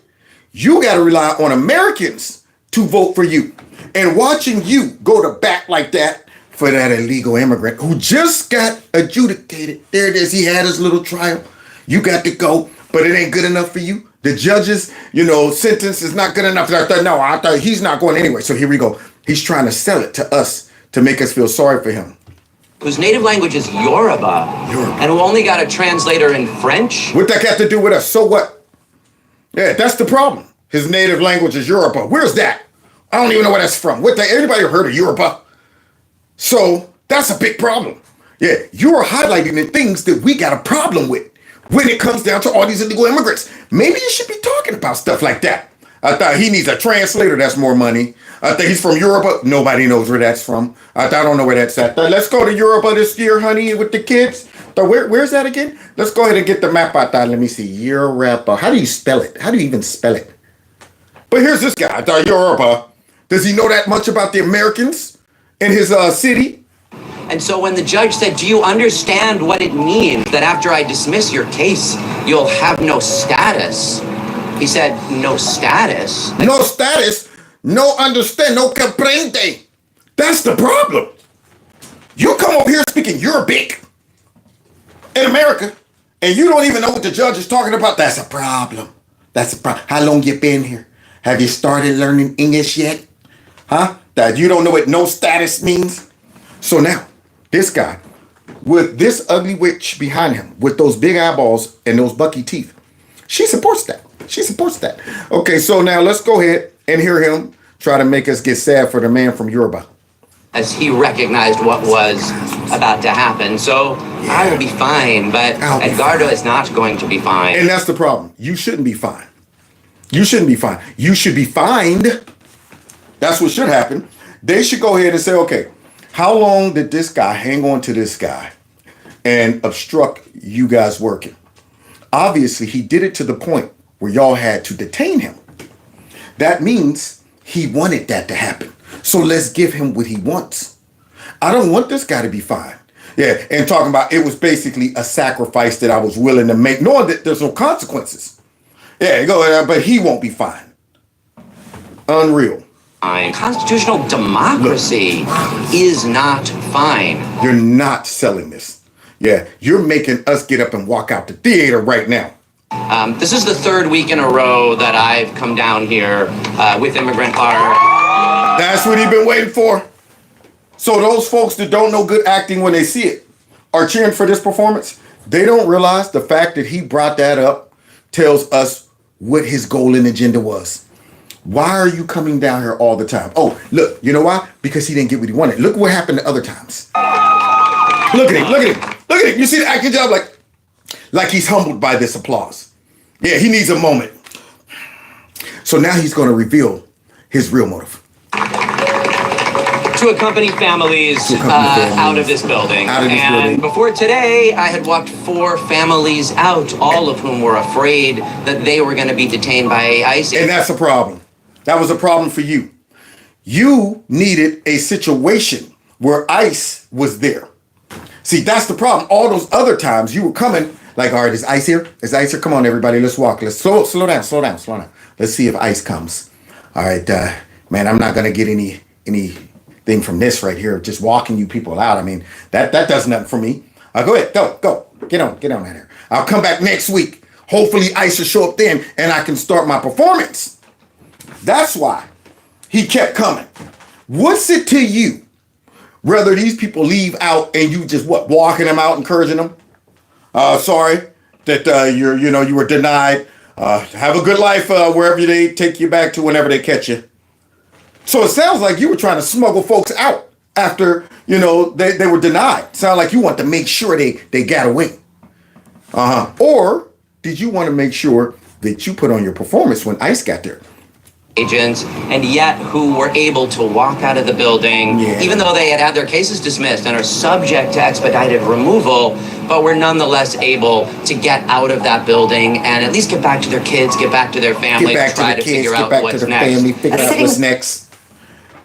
you got to rely on Americans to vote for you. And watching you go to bat like that for that illegal immigrant who just got adjudicated. There it is. He had his little trial. You got to go, but it ain't good enough for you. The judge's, sentence is not good enough. I thought he's not going anyway. So here we go. He's trying to sell it to us to make us feel sorry for him. Whose native language is Yoruba, and who only got a translator in French. What that got to do with us? So what? Yeah, that's the problem. His native language is Yoruba. Where's that? I don't even know where that's from. Anybody heard of Yoruba? So that's a big problem. Yeah, you're highlighting the things that we got a problem with when it comes down to all these illegal immigrants. Maybe you should be talking about stuff like that. I thought he needs a translator. That's more money. I think he's from Europe. Nobody knows where that's from. I don't know where that's at. Let's go to Europe this year, honey, with the kids. Where's that again? Let's go ahead and get the map out there. Let me see. Europe. How do you spell it? How do you even spell it? But here's this guy. Europe. Does he know that much about the Americans in his city? And so when the judge said, do you understand what it means that after I dismiss your case, you'll have no status? He said, no status? No status? No understand? No comprende? That's the problem. You come over here speaking Arabic in America, and you don't even know what the judge is talking about. That's a problem. That's a problem. How long you been here? Have you started learning English yet? Huh? That you don't know what no status means? So now, this guy, with this ugly witch behind him, with those big eyeballs and those bucky teeth, she supports that. She supports that. Okay, so now let's go ahead and hear him try to make us get sad for the man from Yoruba. As he recognized what was about to happen. So I will be fine, but Edgardo is not going to be fine. And that's the problem. You shouldn't be fine. You shouldn't be fine. You should be fined. That's what should happen. They should go ahead and say, okay, how long did this guy hang on to this guy and obstruct you guys working? Obviously, he did it to the point where y'all had to detain him. That means he wanted that to happen. So let's give him what he wants. I don't want this guy to be fine. Yeah, and talking about it was basically a sacrifice that I was willing to make, knowing that there's no consequences. Yeah, go, but he won't be fine. Unreal. Constitutional democracy is not fine. You're not selling this. Yeah, you're making us get up and walk out the theater right now. This is the third week in a row that I've come down here with immigrant bar. That's what he's been waiting for. So those folks that don't know good acting when they see it are cheering for this performance. They don't realize the fact that he brought that up tells us what his goal and agenda was. Why are you coming down here all the time? Oh, look, you know why? Because he didn't get what he wanted. Look what happened the other times. Look at him, look at him, look at him. You see the acting job like he's humbled by this applause. Yeah, he needs a moment. So now he's going to reveal his real motive. To accompany families out of this building. And before today, I had walked 4 families out, all of whom were afraid that they were going to be detained by ICE. And that's a problem. That was a problem for you. You needed a situation where ICE was there. See, that's the problem. All those other times you were coming like, all right, is ICE here? Is ICE here? Come on, everybody, let's walk. Let's slow down. Let's see if ICE comes. All right, man, I'm not going to get any anything from this right here, just walking you people out. I mean, that does nothing for me. Go ahead, go, get on out here. I'll come back next week. Hopefully ICE will show up then and I can start my performance. That's why he kept coming. What's it to you whether these people leave out and you just walking them out, encouraging them? Sorry that you were denied. Have a good life wherever they take you back to whenever they catch you. So it sounds like you were trying to smuggle folks out after they were denied. Sound like you want to make sure they got away. Or did you want to make sure that you put on your performance when ICE got there? Agents, and yet who were able to walk out of the building, even though they had their cases dismissed and are subject to expedited removal, but were nonetheless able to get out of that building and at least get back to their kids, get back to their family, try to figure out what's next. Figure out what's next.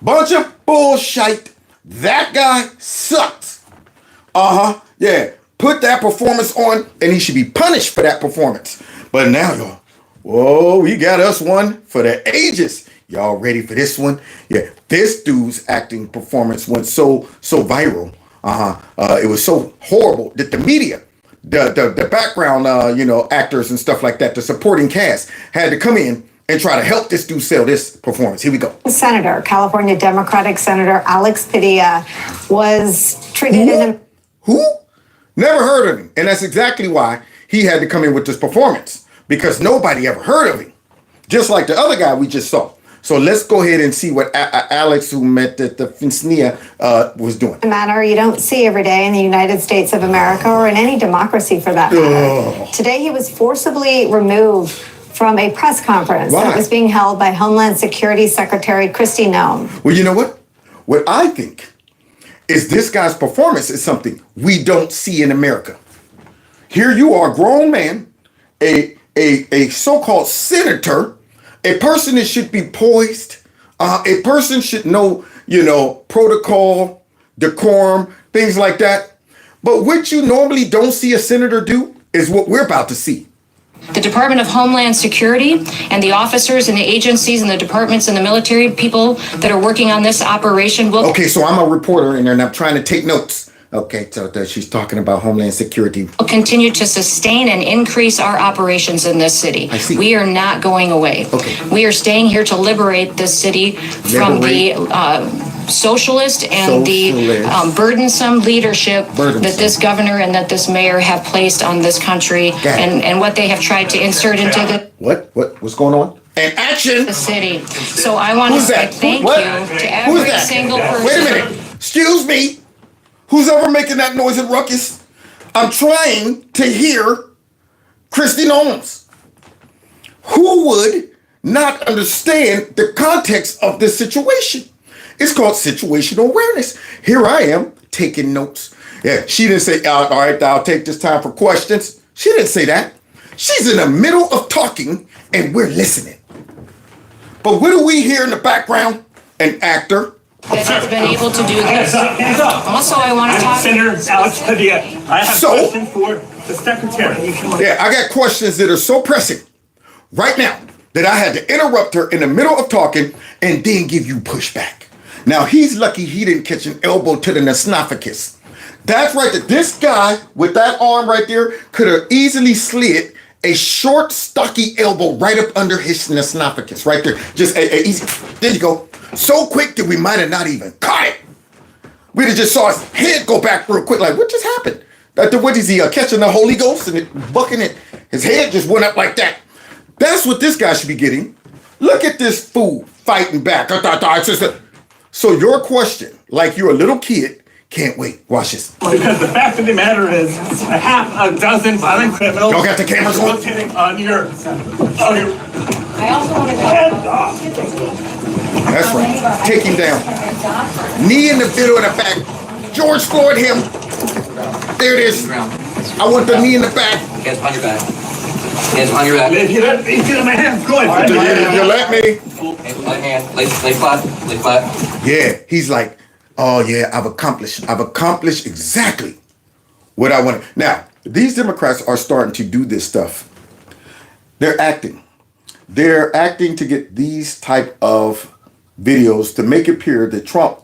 Bunch of bullshit. That guy sucks. Yeah. Put that performance on, and he should be punished for that performance. But now, y'all, whoa, we got us one for the ages. Y'all ready for this one? Yeah, this dude's acting performance went so viral. It was so horrible that the media, the background, actors and stuff like that, the supporting cast had to come in and try to help this dude sell this performance. Here we go. Senator, California Democratic Senator Alex Padilla was treated in a... Who? Never heard of him. And that's exactly why he had to come in with this performance, because nobody ever heard of him. Just like the other guy we just saw. So let's go ahead and see what Alex, who met at the Finsnia, was doing. A matter you don't see every day in the United States of America or in any democracy for that matter. Today he was forcibly removed from a press conference that was being held by Homeland Security Secretary Kristi Noem. Well, you know what? What I think is this guy's performance is something we don't see in America. Here you are, a grown man, a so-called senator, a person that should be poised, a person should know, protocol, decorum, things like that. But what you normally don't see a senator do is what we're about to see. The Department of Homeland Security and the officers and the agencies and the departments and the military people that are working on this operation will... Okay, so I'm a reporter and I'm trying to take notes. Okay, so she's talking about Homeland Security. Will continue to sustain and increase our operations in this city. I see. We are not going away. Okay. We are staying here to liberate this city from the socialist and the burdensome leadership that this governor and that this mayor have placed on this country and what they have tried to insert into the... What's going on? And action! The city. So I want to say thank you to every single person. Wait a minute. Excuse me. Who's ever making that noise and ruckus? I'm trying to hear Kristi Noem. Who would not understand the context of this situation? It's called situational awareness. Here I am taking notes. Yeah, she didn't say, all right, I'll take this time for questions. She didn't say that. She's in the middle of talking and we're listening. But what do we hear in the background? An actor. That has been able to do this. Also, I want to talk... Senator Alex Padilla, I have a question for the secretary. Yeah, I got questions that are so pressing right now that I had to interrupt her in the middle of talking and then give you pushback. Now, he's lucky he didn't catch an elbow to the nasophagus. That's right. This guy with that arm right there could have easily slid a short, stocky elbow right up under his nasophagus. Right there. Just easy. There you go. So quick that we might have not even caught it. We'd have just saw his head go back real quick. Like, what just happened? What is he, catching the Holy Ghost and bucking it? His head just went up like that. That's what this guy should be getting. Look at this fool fighting back. So your question, like you're a little kid, can't wait. Watch this. Because the fact of the matter is, a half a dozen violent criminals... Y'all got the cameras on? ...on your... I also want to... That's right. Take him down. Knee in the middle of the back. George Floyd him. There it is. I want the knee in the back. Hands behind your back. Hands behind your back. If you let my hands go ahead. You let me. Right hand. Lay flat. Lay flat. Yeah, he's like, oh yeah, I've accomplished exactly what I wanted. Now, these Democrats are starting to do this stuff. They're acting. They're acting to get these type of videos to make it appear that Trump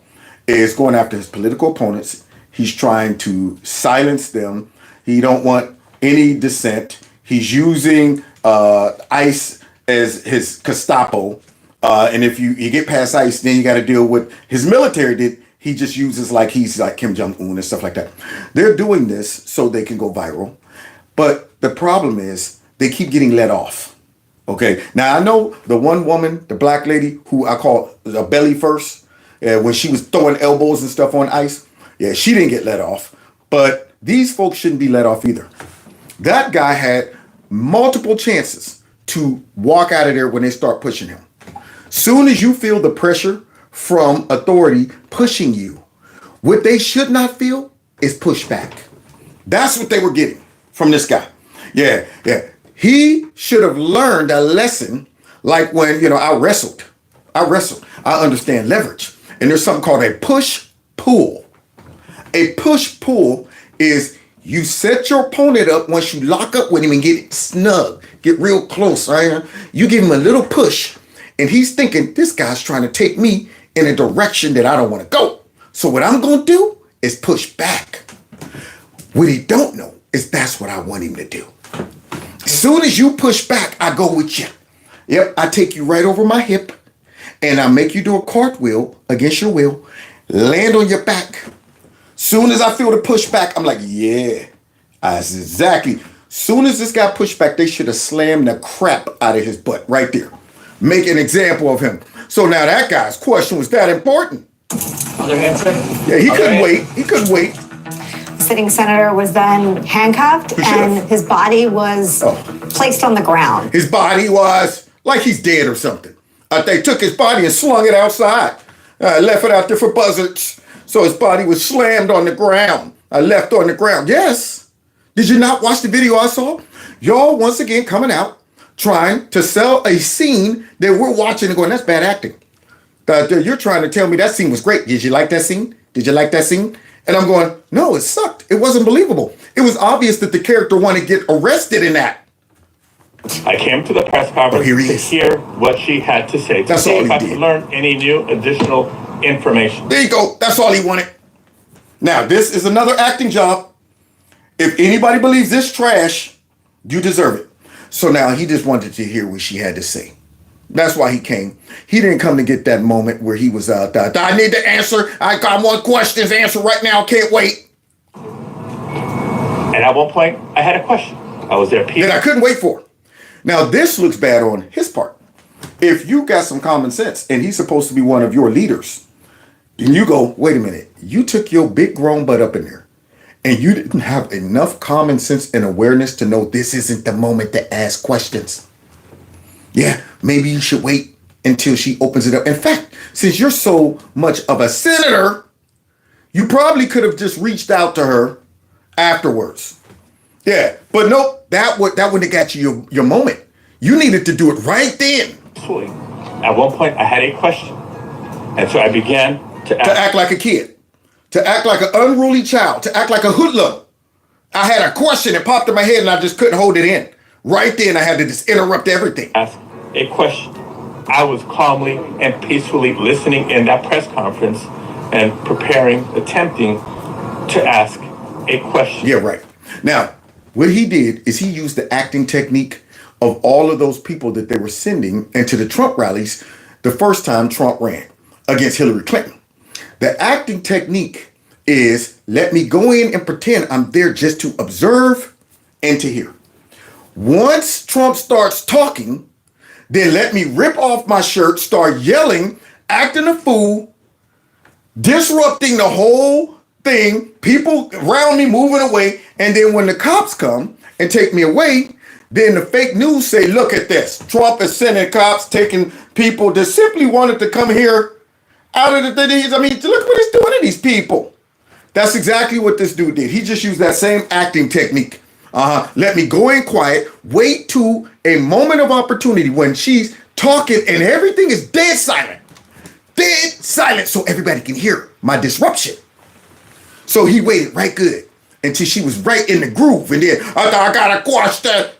is going after his political opponents. He's trying to silence them. He don't want any dissent. He's using ICE as his Gestapo. And if you get past ICE, then you got to deal with his military that he just uses like he's like Kim Jong-un and stuff like that. They're doing this so they can go viral. But the problem is they keep getting let off. Okay. Now I know the one woman, the black lady who I call a belly first, when she was throwing elbows and stuff on ICE. Yeah, she didn't get let off. But these folks shouldn't be let off either. That guy had multiple chances to walk out of there when they start pushing him. Soon as you feel the pressure from authority pushing you, what they should not feel is pushback. That's what they were getting from this guy. Yeah. He should have learned a lesson like when, I wrestled. I understand leverage. And there's something called a push-pull. A push-pull is you set your opponent up once you lock up with him and get snug, get real close, right? You give him a little push, and he's thinking, this guy's trying to take me in a direction that I don't want to go. So what I'm going to do is push back. What he don't know is that's what I want him to do. As soon as you push back, I go with you. Yep, I take you right over my hip, and I make you do a cartwheel against your will, land on your back. Soon as I feel the pushback, I'm like, yeah, that's exactly. Soon as this guy pushed back, they should have slammed the crap out of his butt right there. Make an example of him. So now that guy's question was that important. Other hand, sir? Yeah, he couldn't wait. He couldn't wait. The sitting senator was then handcuffed and his body was placed on the ground. His body was like he's dead or something. They took his body and slung it outside. Left it out there for buzzards. So his body was slammed on the ground. Left on the ground. Yes. Did you not watch the video I saw? Y'all once again coming out trying to sell a scene that we're watching and going, that's bad acting. You're trying to tell me that scene was great. Did you like that scene? Did you like that scene? And I'm going, no, it sucked. It wasn't believable. It was obvious that the character wanted to get arrested in that. I came to the press conference to hear what she had to say. To see if I could learn any new additional information. There you go. That's all he wanted. Now, this is another acting job. If anybody believes this trash, you deserve it. So now he just wanted to hear what she had to say. That's why he came. He didn't come to get that moment where he was out there. I need to answer. I want questions. Answer right now. Can't wait. And at one point, I had a question. I was there. That I couldn't wait for. Now, this looks bad on his part. If you got some common sense and he's supposed to be one of your leaders, and you go, wait a minute, you took your big grown butt up in there and you didn't have enough common sense and awareness to know this isn't the moment to ask questions. Yeah, maybe you should wait until she opens it up. In fact, since you're so much of a senator, you probably could have just reached out to her afterwards. Yeah, but nope, that wouldn't have got you your moment. You needed to do it right then. At one point, I had a question. And so I began to act like a kid, to act like an unruly child, to act like a hoodlum. I had a question that popped in my head and I just couldn't hold it in. Right then, I had to just interrupt everything. Ask a question. I was calmly and peacefully listening in that press conference and attempting to ask a question. Yeah, right. Now, what he did is he used the acting technique of all of those people that they were sending into the Trump rallies the first time Trump ran against Hillary Clinton. The acting technique is let me go in and pretend I'm there just to observe and to hear. Once Trump starts talking, then let me rip off my shirt, start yelling, acting a fool, disrupting the whole thing, people around me moving away, and then when the cops come and take me away, then the fake news say, look at this. Trump is sending cops, taking people that simply wanted to come here out of the things. I mean, look what he's doing to these people. That's exactly what this dude did. He just used that same acting technique. Let me go in quiet, wait to a moment of opportunity when she's talking and everything is dead silent. Dead silent so everybody can hear my disruption. So he waited right good until she was right in the groove. And then I thought I gotta quash that.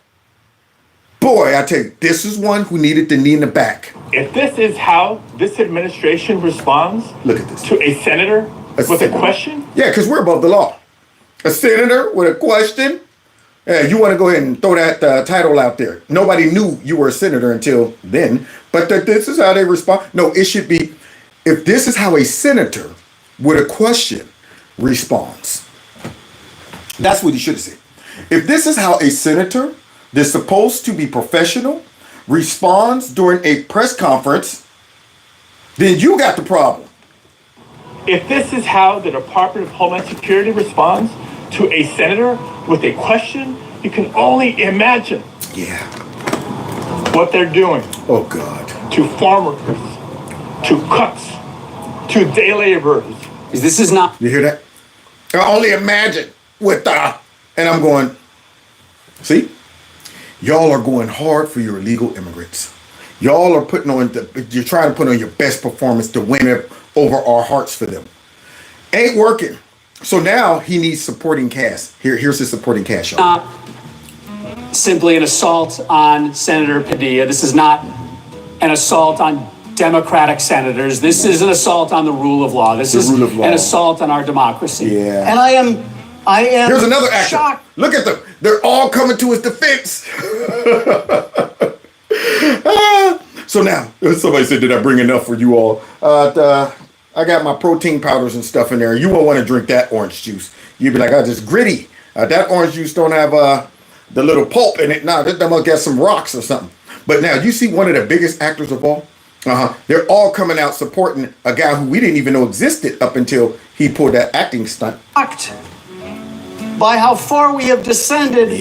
Boy, I tell you, this is one who needed the knee in the back. If this is how this administration responds Look at this. to a senator with a question? Yeah, because we're above the law. A senator with a question? Yeah, you want to go ahead and throw that title out there. Nobody knew you were a senator until then. But this is how they respond. No, it should be, if this is how a senator with a question responds. That's what he should have said. If this is how a senator that's supposed to be professional responds during a press conference, then you got the problem. If this is how the Department of Homeland Security responds to a senator with a question, you can only imagine what they're doing. Oh, God. To farm workers, to cooks, to day laborers. This is not... You hear that? I only imagine with the... And I'm going, see? Y'all are going hard for your illegal immigrants. Y'all are putting on... You're trying to put on your best performance to win over our hearts for them. Ain't working. So now he needs supporting cast. Here's his supporting cast, y'all. Simply an assault on Senator Padilla. This is not an assault on Democratic senators. This is an assault on the rule of law. This is an assault on our democracy. Yeah. And I am Here's another actor. shocked. Look at them. They're all coming to his defense. So now, somebody said, did I bring enough for you all? I got my protein powders and stuff in there. You won't want to drink that orange juice. You'd be like, oh, just gritty. That orange juice don't have the little pulp in it. Nah, that must got some rocks or something. But now, you see one of the biggest actors of all? They're all coming out supporting a guy who we didn't even know existed up until he pulled that acting stunt. By how far we have descended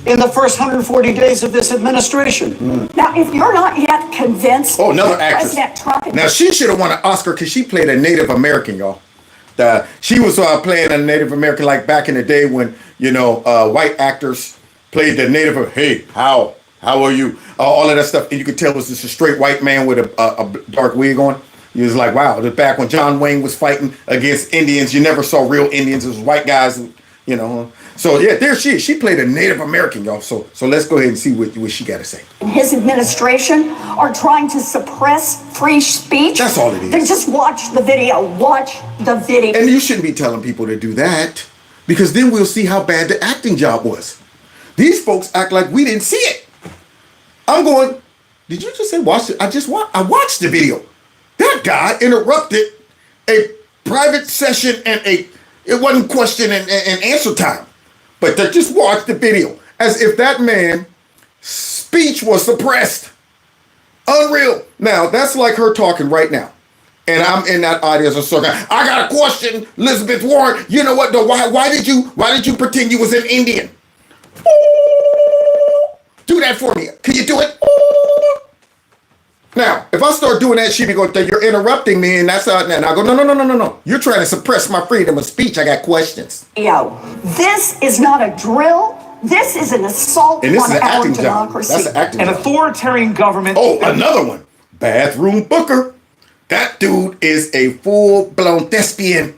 in the first 140 days of this administration. Now, if you're not yet convinced another that actress. President Trump... Now, she should have won an Oscar because she played a Native American, y'all. She was playing a Native American like back in the day when, white actors played the Native... Hey, how are you? All of that stuff. And you could tell it was just a straight white man with a dark wig on. He was like, wow, back when John Wayne was fighting against Indians, you never saw real Indians. It was white guys, So, yeah, there she is. She played a Native American, y'all. So let's go ahead and see what she got to say. His administration are trying to suppress free speech. That's all it is. Then just watch the video. Watch the video. And you shouldn't be telling people to do that because then we'll see how bad the acting job was. These folks act like we didn't see it. I'm going, did you just say watch it? I watched the video. That guy interrupted a private session and it wasn't question and answer time. But they just watched the video as if that man's speech was suppressed. Unreal. Now, that's like her talking right now. And I'm in that audience of circle. I got a question, Elizabeth Warren. You know what? Though? Why did you pretend you was an Indian? Do that for me. Can you do it? Now, if I start doing that, she be going, you're interrupting me, and that's out. And I go, no. You're trying to suppress my freedom of speech. I got questions. This is not a drill. This is an assault on our democracy. That's an acting An job. authoritarian government. Oh, another one. Bathroom Booker. That dude is a full-blown thespian.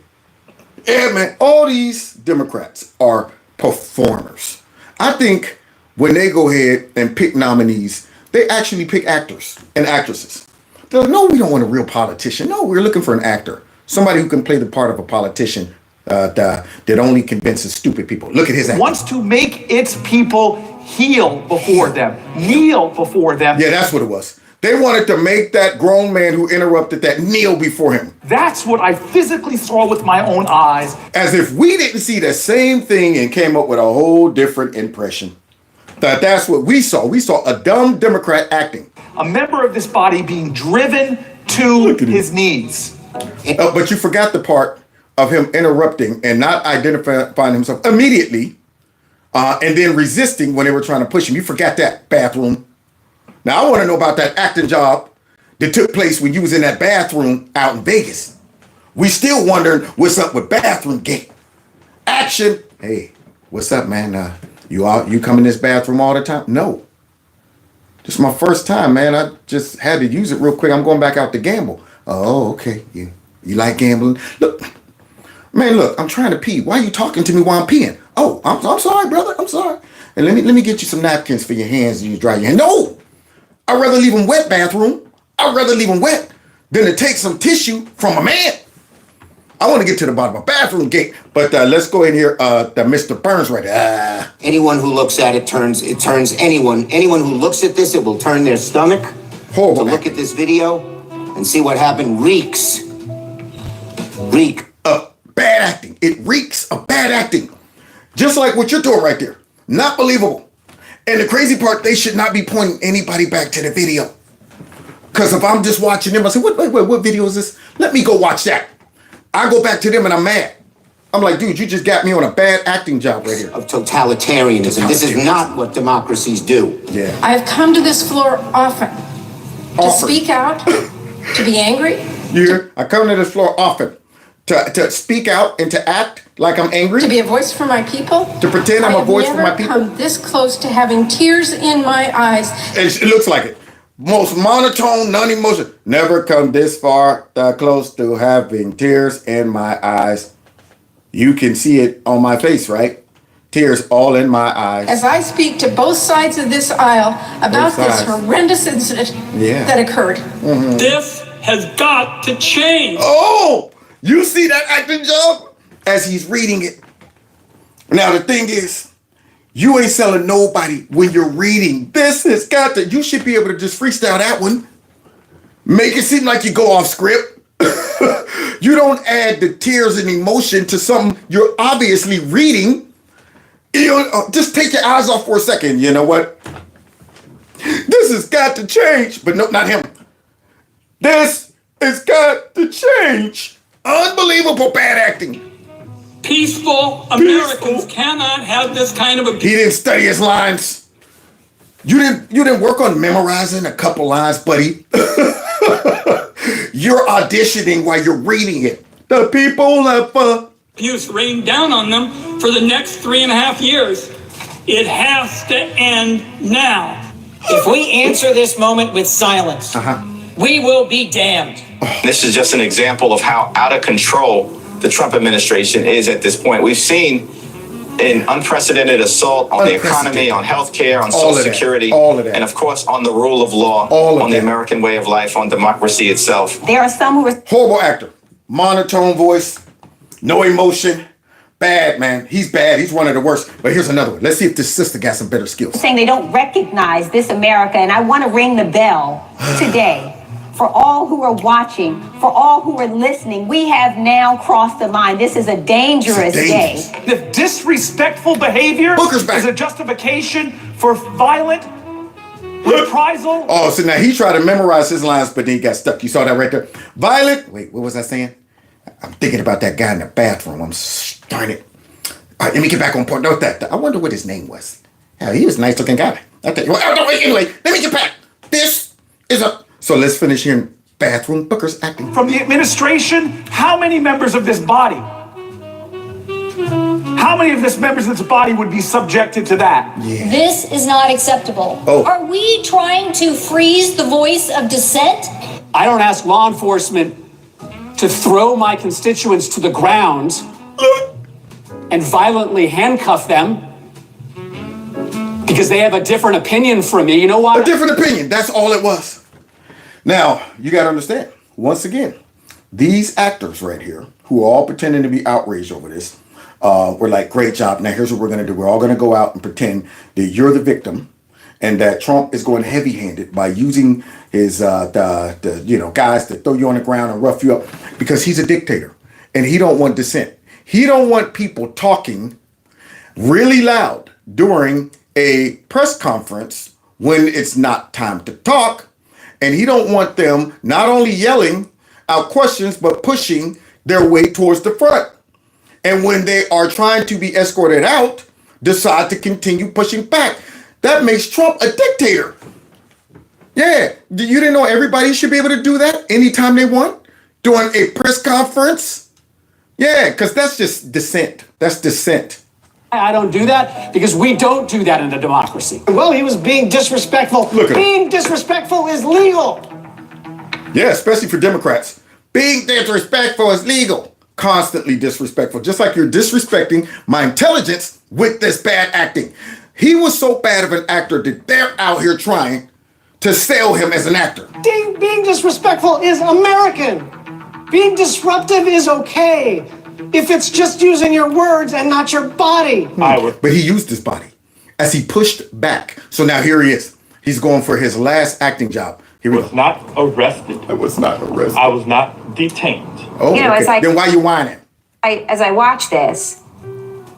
Yeah, man. All these Democrats are performers. I think when they go ahead and pick nominees, they actually pick actors and actresses. They're like, no, we don't want a real politician. No, we're looking for an actor. Somebody who can play the part of a politician that only convinces stupid people. Look at his acting. Wants to make its people kneel before them. Yeah, that's what it was. They wanted to make that grown man who interrupted that kneel before him. That's what I physically saw with my own eyes. As if we didn't see the same thing and came up with a whole different impression. That's what we saw. We saw a dumb Democrat acting. A member of this body being driven to his knees. But you forgot the part of him interrupting and not identifying himself immediately and then resisting when they were trying to push him. You forgot that, bathroom. Now, I want to know about that acting job that took place when you was in that bathroom out in Vegas. We still wondering what's up with Bathroom Gate. Action. Hey, what's up, man? You come in this bathroom all the time? No. This is my first time, man. I just had to use it real quick. I'm going back out to gamble. Oh, okay. You like gambling? Look, man, I'm trying to pee. Why are you talking to me while I'm peeing? Oh, I'm sorry, brother. I'm sorry. And let me get you some napkins for your hands and you dry your hands. No! I'd rather leave them wet, bathroom. I'd rather leave them wet than to take some tissue from a man. I want to get to the bottom of a bathroom gate, but let's go in here. Mr. Burns right there. Anyone who looks at it turns anyone who looks at this, it will turn their stomach. Horrible. To look at this video and see what happened reeks. Bad acting. It reeks of bad acting. Just like what you're doing right there. Not believable. And the crazy part, they should not be pointing anybody back to the video. Because if I'm just watching them, I say, what video is this? Let me go watch that. I go back to them and I'm mad. I'm like, dude, you just got me on a bad acting job right here. Of totalitarianism. This is not what democracies do. Yeah. I've come to this floor often to speak out, to be angry. You hear? I come to this floor often to speak out and to act like I'm angry. To be a voice for my people. To pretend I'm a voice for my people. I've never come this close to having tears in my eyes. It looks like it. Most monotone, non-emotional. Never come this far close to having tears in my eyes. You can see it on my face, right? Tears all in my eyes. As I speak to both sides of this aisle about this horrendous incident that occurred. Mm-hmm. This has got to change. Oh, you see that acting job? As he's reading it. Now the thing is, you ain't selling nobody when you're reading. This has got to, you should be able to just freestyle that one. Make it seem like you go off script. You don't add the tears and emotion to something you're obviously reading. You know, just take your eyes off for a second. You know what? This has got to change. But no, not him. This has got to change. Unbelievable bad acting. Peaceful Americans cannot have this kind of abuse. He didn't study his lines. You didn't work on memorizing a couple lines, buddy. You're auditioning while you're reading it. The people have abuse rained down on them for the next 3.5 years. It has to end now. If we answer this moment with silence, we will be damned. This is just an example of how out of control the Trump administration is at this point. We've seen an unprecedented assault on the economy, on healthcare, on Social Security, and of course on the rule of law, on the American way of life, on democracy itself. There are some who are horrible actor, monotone voice, no emotion, bad man. He's bad. He's one of the worst. But here's another one. Let's see if this sister got some better skills. saying they don't recognize this America, and I want to ring the bell today. For all who are watching, for all who are listening, we have now crossed the line. This is a dangerous day. The disrespectful behavior is a justification for violent reprisal. Oh, so now he tried to memorize his lines, but then he got stuck. You saw that right there? Violent. Wait, what was I saying? I'm thinking about that guy in the bathroom. I'm starting it. All right, let me get back on point. Note that. I wonder what his name was. Hell, he was a nice looking guy. Anyway, let me get back. This is a... So let's finish here. Bathroom Booker's acting. From the administration, how many members of this body? How many of this members of this body would be subjected to that? Yeah. This is not acceptable. Oh. Are we trying to freeze the voice of dissent? I don't ask law enforcement to throw my constituents to the ground and violently handcuff them because they have a different opinion from me. You know what? A different opinion. That's all it was. Now, you got to understand, once again, these actors right here, who are all pretending to be outraged over this, were like, great job. Now, here's what we're going to do. We're all going to go out and pretend that you're the victim and that Trump is going heavy-handed by using his, guys to throw you on the ground and rough you up because he's a dictator and he don't want dissent. He don't want people talking really loud during a press conference when it's not time to talk. And he don't want them not only yelling out questions, but pushing their way towards the front. And when they are trying to be escorted out, decide to continue pushing back. That makes Trump a dictator. Yeah, you didn't know everybody should be able to do that anytime they want during a press conference? Yeah, because that's just dissent. That's dissent. I don't do that because we don't do that in a democracy. Well, he was being disrespectful. Look at being disrespectful is legal. Yeah, especially for Democrats. Being disrespectful is legal. Constantly disrespectful. Just like you're disrespecting my intelligence with this bad acting. He was so bad of an actor that they're out here trying to sell him as an actor. Being disrespectful is American. Being disruptive is okay if it's just using your words and not your body. But he used his body as he pushed back. So now here he is. He's going for his last acting job. Here we go. Not arrested. I was not arrested. I was not detained. Oh, You know, okay. it's like- Then why you whining? As I watch this,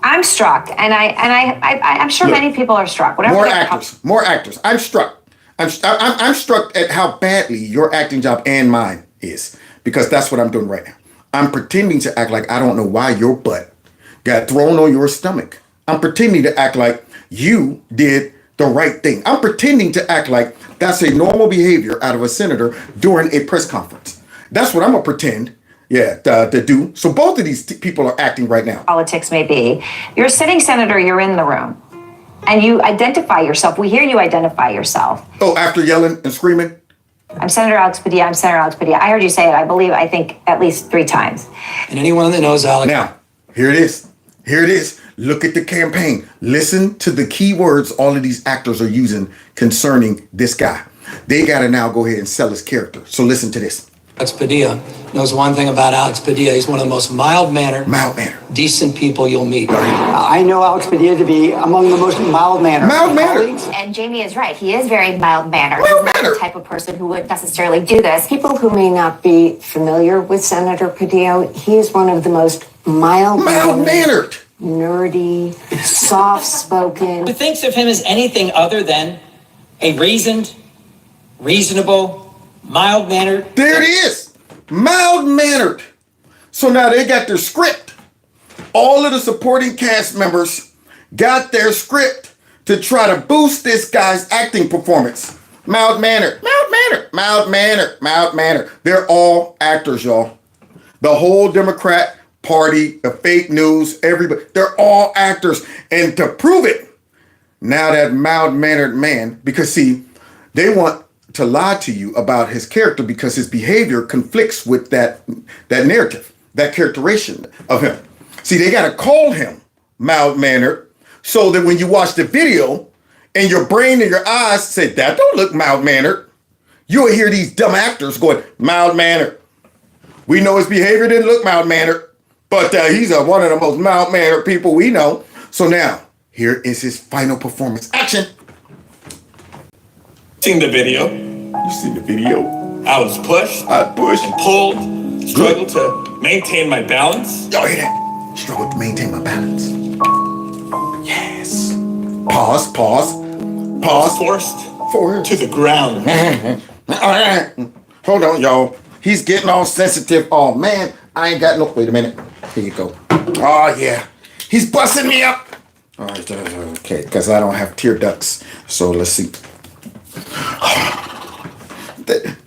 I'm struck, and I'm sure Look, many people are struck. Whatever More their- actors. More actors. I'm struck. I'm struck at how badly your acting job and mine is, because that's what I'm doing right now. I'm pretending to act like I don't know why your butt got thrown on your stomach. I'm pretending to act like you did the right thing. I'm pretending to act like that's a normal behavior out of a senator during a press conference. That's what I'm gonna pretend, to do. So both of these people are acting right now. Politics may be. You're a sitting senator, you're in the room, and you identify yourself. We hear you identify yourself. Oh, after yelling and screaming? I'm Senator Alex Padilla, I'm Senator Alex Padilla. I heard you say it, I think, at least 3 times. And anyone that knows Alex. Now, here it is. Here it is. Look at the campaign. Listen to the key words all of these actors are using concerning this guy. They got to now go ahead and sell his character. So listen to this. Alex Padilla knows one thing about Alex Padilla. He's one of the most mild-mannered, decent people you'll meet. I know Alex Padilla to be among the most mild-mannered. And Jamie is right. He is very mild-mannered. He's not the type of person who would necessarily do this. People who may not be familiar with Senator Padilla, he is one of the most mild-mannered, nerdy, soft-spoken. Who thinks of him as anything other than a reasoned, reasonable, mild-mannered. There it is. Mild-mannered. So now they got their script. All of the supporting cast members got their script to try to boost this guy's acting performance. Mild-mannered, mild-mannered, mild-mannered, mild-mannered. They're all actors, y'all. The whole Democrat Party, the fake news, everybody, they're all actors. And to prove it, now that mild-mannered man, because see, they want to lie to you about his character because his behavior conflicts with that narrative, that characterization of him. See, they got to call him mild-mannered so that when you watch the video and your brain and your eyes say, that don't look mild-mannered, you'll hear these dumb actors going, mild-mannered. We know his behavior didn't look mild-mannered, but he's one of the most mild-mannered people we know. So now, here is his final performance. Action! Seen the video. You seen the video? I was pushed. I pushed. And pulled. Struggled to maintain my balance. Y'all hear that? Struggled to maintain my balance. Yes. Pause. Forced to the ground. All right. Hold on, y'all. He's getting all sensitive. Oh, man. I ain't got no... Wait a minute. Here you go. Oh, yeah. He's busting me up. All right. Okay, because I don't have tear ducts. So let's see.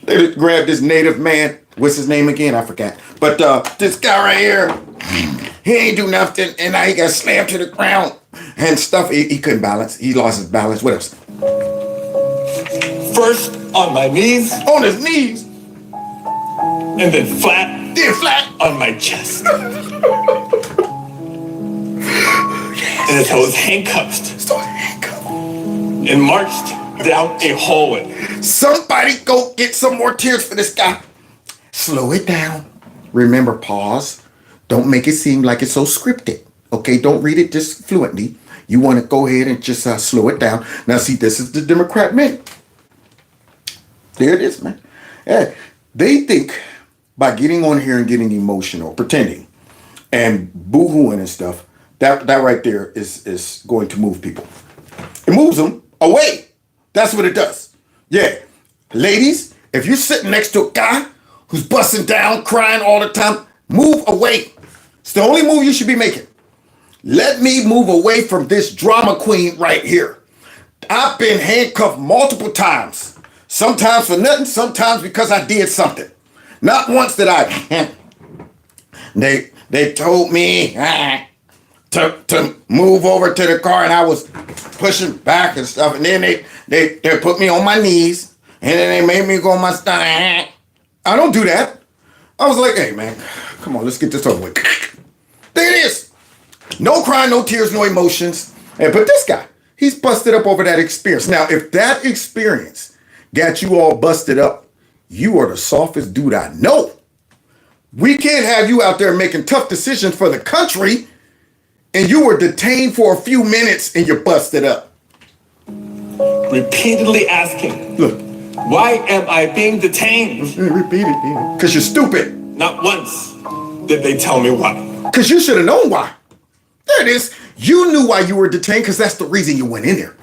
They grabbed this native man. What's his name again? I forgot. But this guy right here, he ain't do nothing, and now he got slammed to the ground and stuff. He couldn't balance. He lost his balance. What else? First on my knees. On his knees. And then flat. Then flat. On my chest. And as I was handcuffed. And marched down a hallway. Somebody go get some more tears for this guy. Slow it down. Remember, pause. Don't make it seem like it's so scripted. Okay, don't read it just fluently. You want to go ahead and just slow it down. Now, see, this is the Democrat men. There it is, man. Yeah, they think by getting on here and getting emotional, pretending, and boo-hooing and stuff, that right there is going to move people. It moves them away. That's what it does. Yeah. Ladies, if you're sitting next to a guy who's busting down, crying all the time, move away. It's the only move you should be making. Let me move away from this drama queen right here. I've been handcuffed multiple times. Sometimes for nothing, sometimes because I did something. Not once did I. They told me to move over to the car, and I was pushing back and stuff, and then they put me on my knees, and then they made me go on my stomach. I don't do that. I was like, hey man, come on, let's get this over with. There it is. No crying, no tears, no emotions. But this guy, he's busted up over that experience. Now, if that experience got you all busted up. You are the softest dude I know. We can't have you out there making tough decisions for the country and you were detained for a few minutes and you're busted up. Repeatedly asking, look, why am I being detained? Repeat it, because you're stupid. Not once did they tell me why. Because you should have known why. There it is. You knew why you were detained because that's the reason you went in there.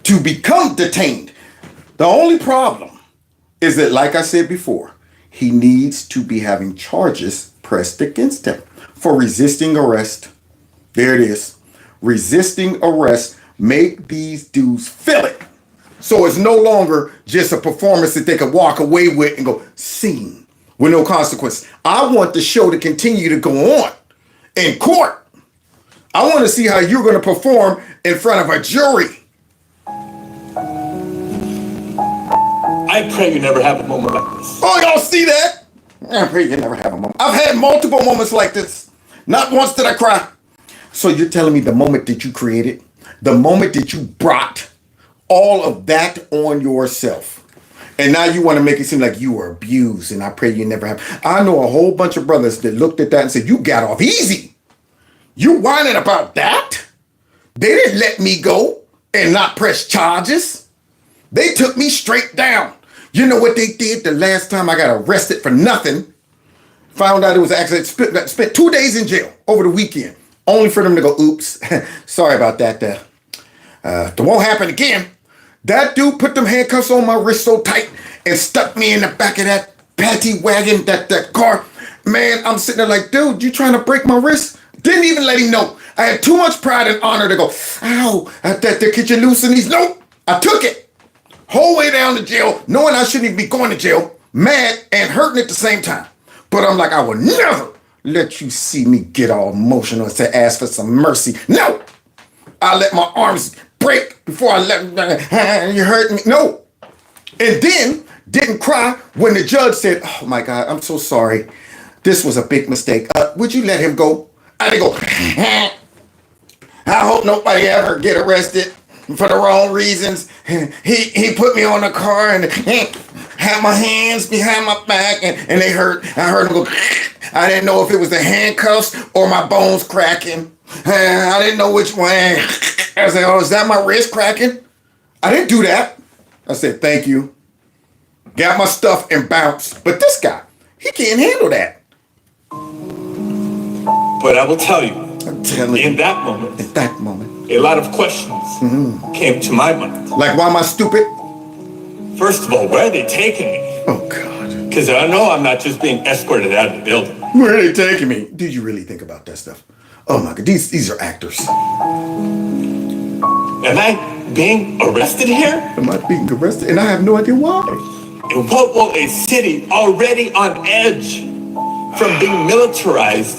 To become detained. The only problem is that, like I said before, he needs to be having charges pressed against him for resisting arrest. There it is. Resisting arrest. Make these dudes feel it. So it's no longer just a performance that they can walk away with and go, scene, with no consequence. I want the show to continue to go on in court. I want to see how you're going to perform in front of a jury. I pray you never have a moment like this. Oh, y'all see that? I pray you never have a moment. I've had multiple moments like this. Not once did I cry. So you're telling me the moment that you created, the moment that you brought all of that on yourself, and now you want to make it seem like you were abused, and I pray you never have. I know a whole bunch of brothers that looked at that and said, you got off easy. You whining about that? They didn't let me go and not press charges. They took me straight down. You know what they did the last time I got arrested for nothing? Found out it was an accident. Spent 2 days in jail over the weekend. Only for them to go, oops, sorry about that. That won't happen again. That dude put them handcuffs on my wrist so tight and stuck me in the back of that paddy wagon, that car. Man, I'm sitting there like, dude, you trying to break my wrist? Didn't even let him know. I had too much pride and honor to go, ow, that could you loosen these? Nope, I took it. Whole way down to jail, knowing I shouldn't even be going to jail, mad and hurting at the same time. But I'm like, I will never let you see me get all emotional to ask for some mercy. No, I let my arms break before I let you hurt me. No. And then didn't cry when the judge said, oh my God, I'm so sorry. This was a big mistake. Would you let him go? I didn't go, I hope nobody ever get arrested for the wrong reasons. He put me on the car and had my hands behind my back and they hurt. I heard him go, I didn't know if it was the handcuffs or my bones cracking. I didn't know which one. I said, oh, is that my wrist cracking? I didn't do that. I said, thank you. Got my stuff and bounced. But this guy, he can't handle that. But I will tell you, in that moment, a lot of questions came to my mind. Like, why am I stupid? First of all, where are they taking me? Oh, God. Because I know I'm not just being escorted out of the building. Where are they taking me? Did you really think about that stuff? Oh, my God. These are actors. Am I being arrested here? Am I being arrested? And I have no idea why. And what will a city already on edge from being militarized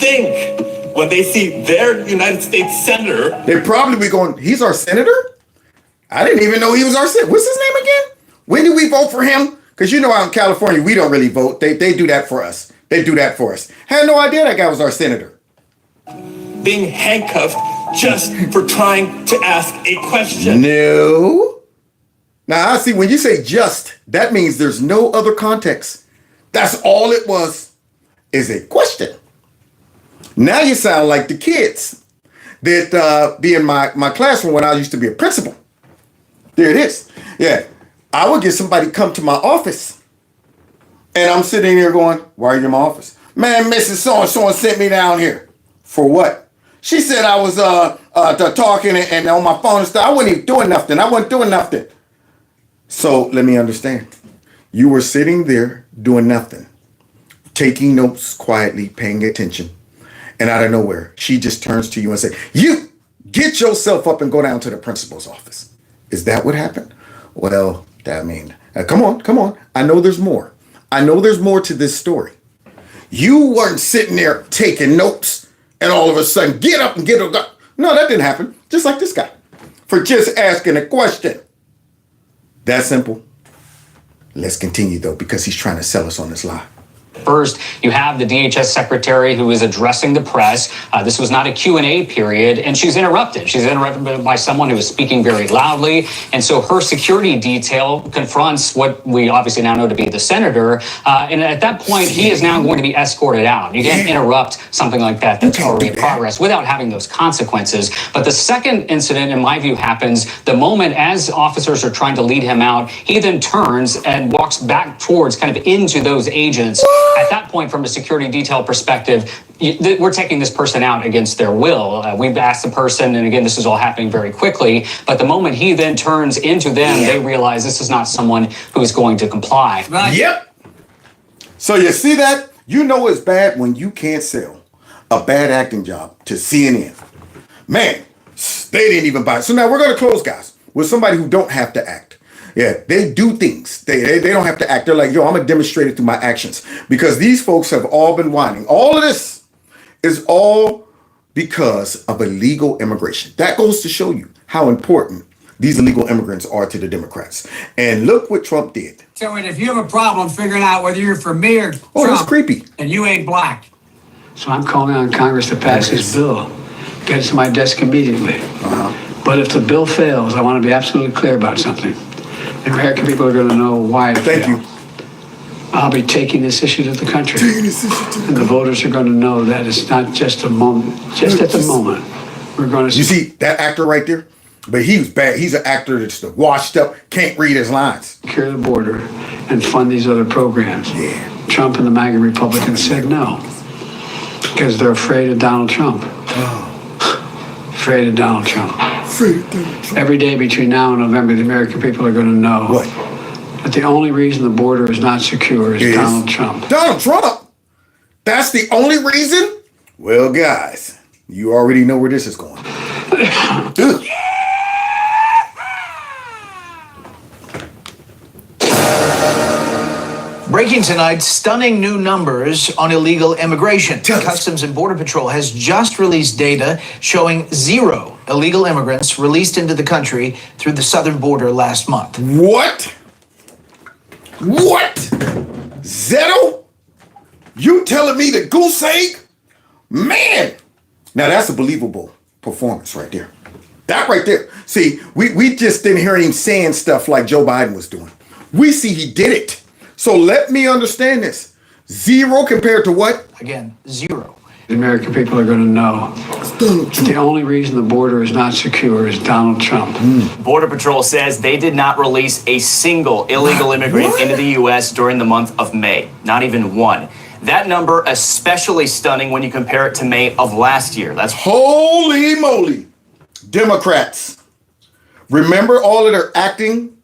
think when they see their United States senator? They'd probably be going, he's our senator? I didn't even know he was our senator. What's his name again? When did we vote for him? Because you know out in California, we don't really vote. They do that for us. They do that for us. Had no idea that guy was our senator. Being handcuffed just for trying to ask a question. No. Now, I see when you say just, that means there's no other context. That's all it was, is a question. Now you sound like the kids that be in my classroom when I used to be a principal. There it is. Yeah. I would get somebody come to my office and I'm sitting here going, why are you in my office? Man, Mrs. So-and-so sent me down here. For what? She said I was talking and on my phone and stuff. I wasn't even doing nothing. I wasn't doing nothing. So let me understand. You were sitting there doing nothing, taking notes quietly, paying attention. And out of nowhere, she just turns to you and says, you get yourself up and go down to the principal's office. Is that what happened? Well, I mean, come on. I know there's more. I know there's more to this story. You weren't sitting there taking notes and all of a sudden get up and get a gun. No, that didn't happen. Just like this guy. For just asking a question. That simple. Let's continue though, because he's trying to sell us on this lie. First, you have the DHS secretary who is addressing the press. This was not a Q&A period, and she's interrupted. She's interrupted by someone who is speaking very loudly, and so her security detail confronts what we obviously now know to be the senator, and at that point, he is now going to be escorted out. You can't interrupt something like that that's already in progress without having those consequences. But the second incident, in my view, happens the moment as officers are trying to lead him out, he then turns and walks back towards, kind of into those agents. At that point, from a security detail perspective, we're taking this person out against their will. We've asked the person, and again, this is all happening very quickly, but the moment he then turns into them, they realize this is not someone who is going to comply. Yep. So you see that? You know it's bad when you can't sell a bad acting job to CNN. Man, they didn't even buy it. So now we're going to close, guys, with somebody who don't have to act. Yeah, they do things. They don't have to act. They're like, yo, I'm going to demonstrate it through my actions. Because these folks have all been whining. All of this is all because of illegal immigration. That goes to show you how important these illegal immigrants are to the Democrats. And look what Trump did. So if you have a problem figuring out whether you're for me or Trump, that's creepy. And you ain't black. So I'm calling on Congress to pass this bill. Get it to my desk immediately. But if the bill fails, I want to be absolutely clear about something. The American people are going to know why it failed. I'll be taking this issue to the country. And the voters are going to know that it's not just a moment. Just at the moment, we're going to... You see that actor right there? But he was bad. He's an actor that's washed up, can't read his lines. Secure the border and fund these other programs. Yeah. Trump and the MAGA Republicans said no. Because they're afraid of Donald Trump. Afraid of Donald Trump. Every day between now and November, the American people are going to know that the only reason the border is not secure is Donald Trump. Donald Trump? That's the only reason? Well, guys, you already know where this is going. Breaking tonight, stunning new numbers on illegal immigration. Customs and Border Patrol has just released data showing 0 illegal immigrants released into the country through the southern border last month. What? What? Zero? You telling me the goose egg? Man! Now that's a believable performance right there. That right there. See, we just didn't hear him saying stuff like Joe Biden was doing. We see he did it. So let me understand this. 0 compared to what? Again, 0. The American people are going to know that the only reason the border is not secure is Donald Trump. Border Patrol says they did not release a single illegal immigrant into the U.S. during the month of May. Not even one. That number especially stunning when you compare it to May of last year. That's holy moly. Democrats. Remember all of their acting?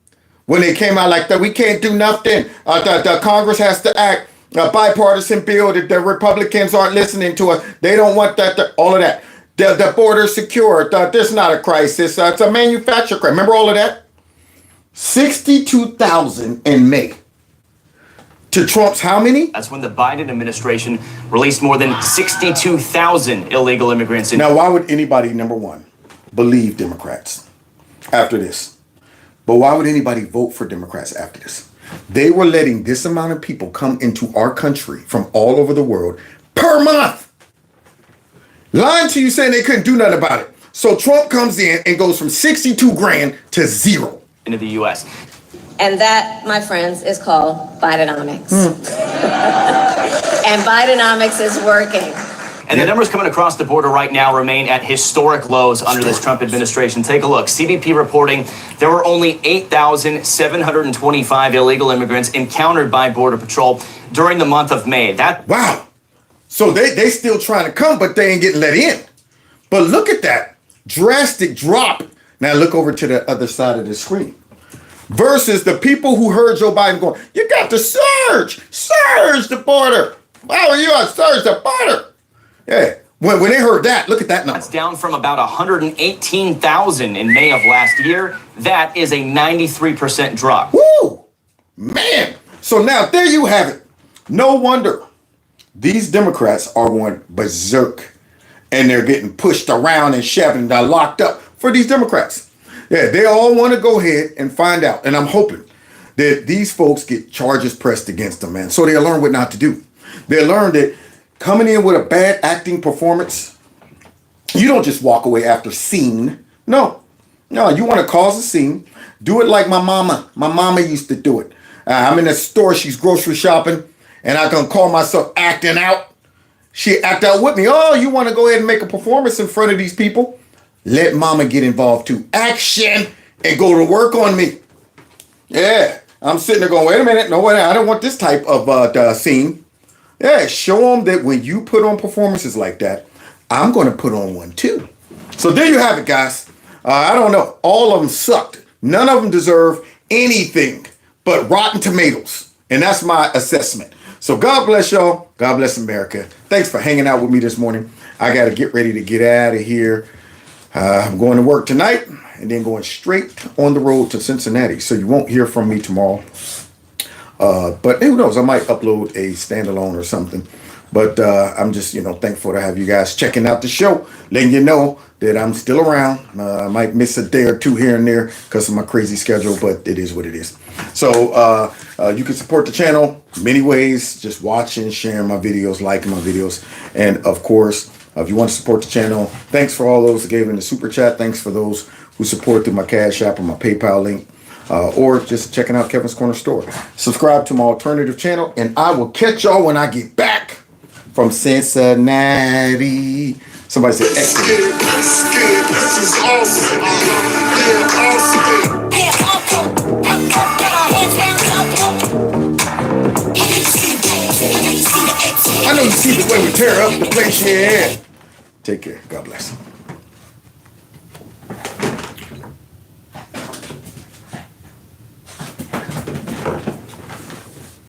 When they came out like that, we can't do nothing. The Congress has to act. A bipartisan bill that the Republicans aren't listening to us. They don't want that. All of that. The border secure. There's not a crisis. It's a manufacturing crisis. Remember all of that? 62,000 in May. To Trump's how many? That's when the Biden administration released more than 62,000 illegal immigrants. Now, why would anybody, number one, believe Democrats after this? But why would anybody vote for Democrats after this? They were letting this amount of people come into our country from all over the world per month. Lying to you saying they couldn't do nothing about it. So Trump comes in and goes from 62 grand to 0. Into the U.S. And that, my friends, is called Bidenomics. And Bidenomics is working. And the numbers coming across the border right now remain at historic lows under this Trump administration. Take a look. CBP reporting there were only 8,725 illegal immigrants encountered by Border Patrol during the month of May. Wow. So they still trying to come, but they ain't getting let in. But look at that drastic drop. Now look over to the other side of the screen. Versus the people who heard Joe Biden going, you got to surge the border. Why are you on surge the border? Yeah, when they heard that, look at that number. That's down from about 118,000 in May of last year. That is a 93% drop. Woo! Man! So now there you have it. No wonder these Democrats are going berserk. And they're getting pushed around and shoved and they're locked up for these Democrats. Yeah, they all want to go ahead and find out. And I'm hoping that these folks get charges pressed against them, man. So they'll learn what not to do. They learned that coming in with a bad acting performance, you don't just walk away after scene. No, you want to cause a scene. Do it like my mama. My mama used to do it. I'm in a store, she's grocery shopping, and I can call myself acting out. She act out with me. Oh, you want to go ahead and make a performance in front of these people? Let mama get involved too. Action and go to work on me. Yeah, I'm sitting there going, wait a minute. No, wait, I don't want this type of scene. Yeah, show them that when you put on performances like that, I'm going to put on one too. So there you have it, guys. I don't know. All of them sucked. None of them deserve anything but rotten tomatoes. And that's my assessment. So God bless y'all. God bless America. Thanks for hanging out with me this morning. I got to get ready to get out of here. I'm going to work tonight and then going straight on the road to Cincinnati. So you won't hear from me tomorrow. But who knows? I might upload a standalone or something. But I'm just, thankful to have you guys checking out the show, letting you know that I'm still around. I might miss a day or two here and there because of my crazy schedule, but it is what it is. So you can support the channel many ways, just watching, sharing my videos, liking my videos. And of course, if you want to support the channel, thanks for all those that gave in the super chat. Thanks for those who support through my Cash App or my PayPal link. Or just checking out Kevin's Corner Store. Subscribe to my alternative channel, and I will catch y'all when I get back from Cincinnati. Somebody said excellent. This is awesome. I know you see the way we tear up the place, yeah. Take care. God bless.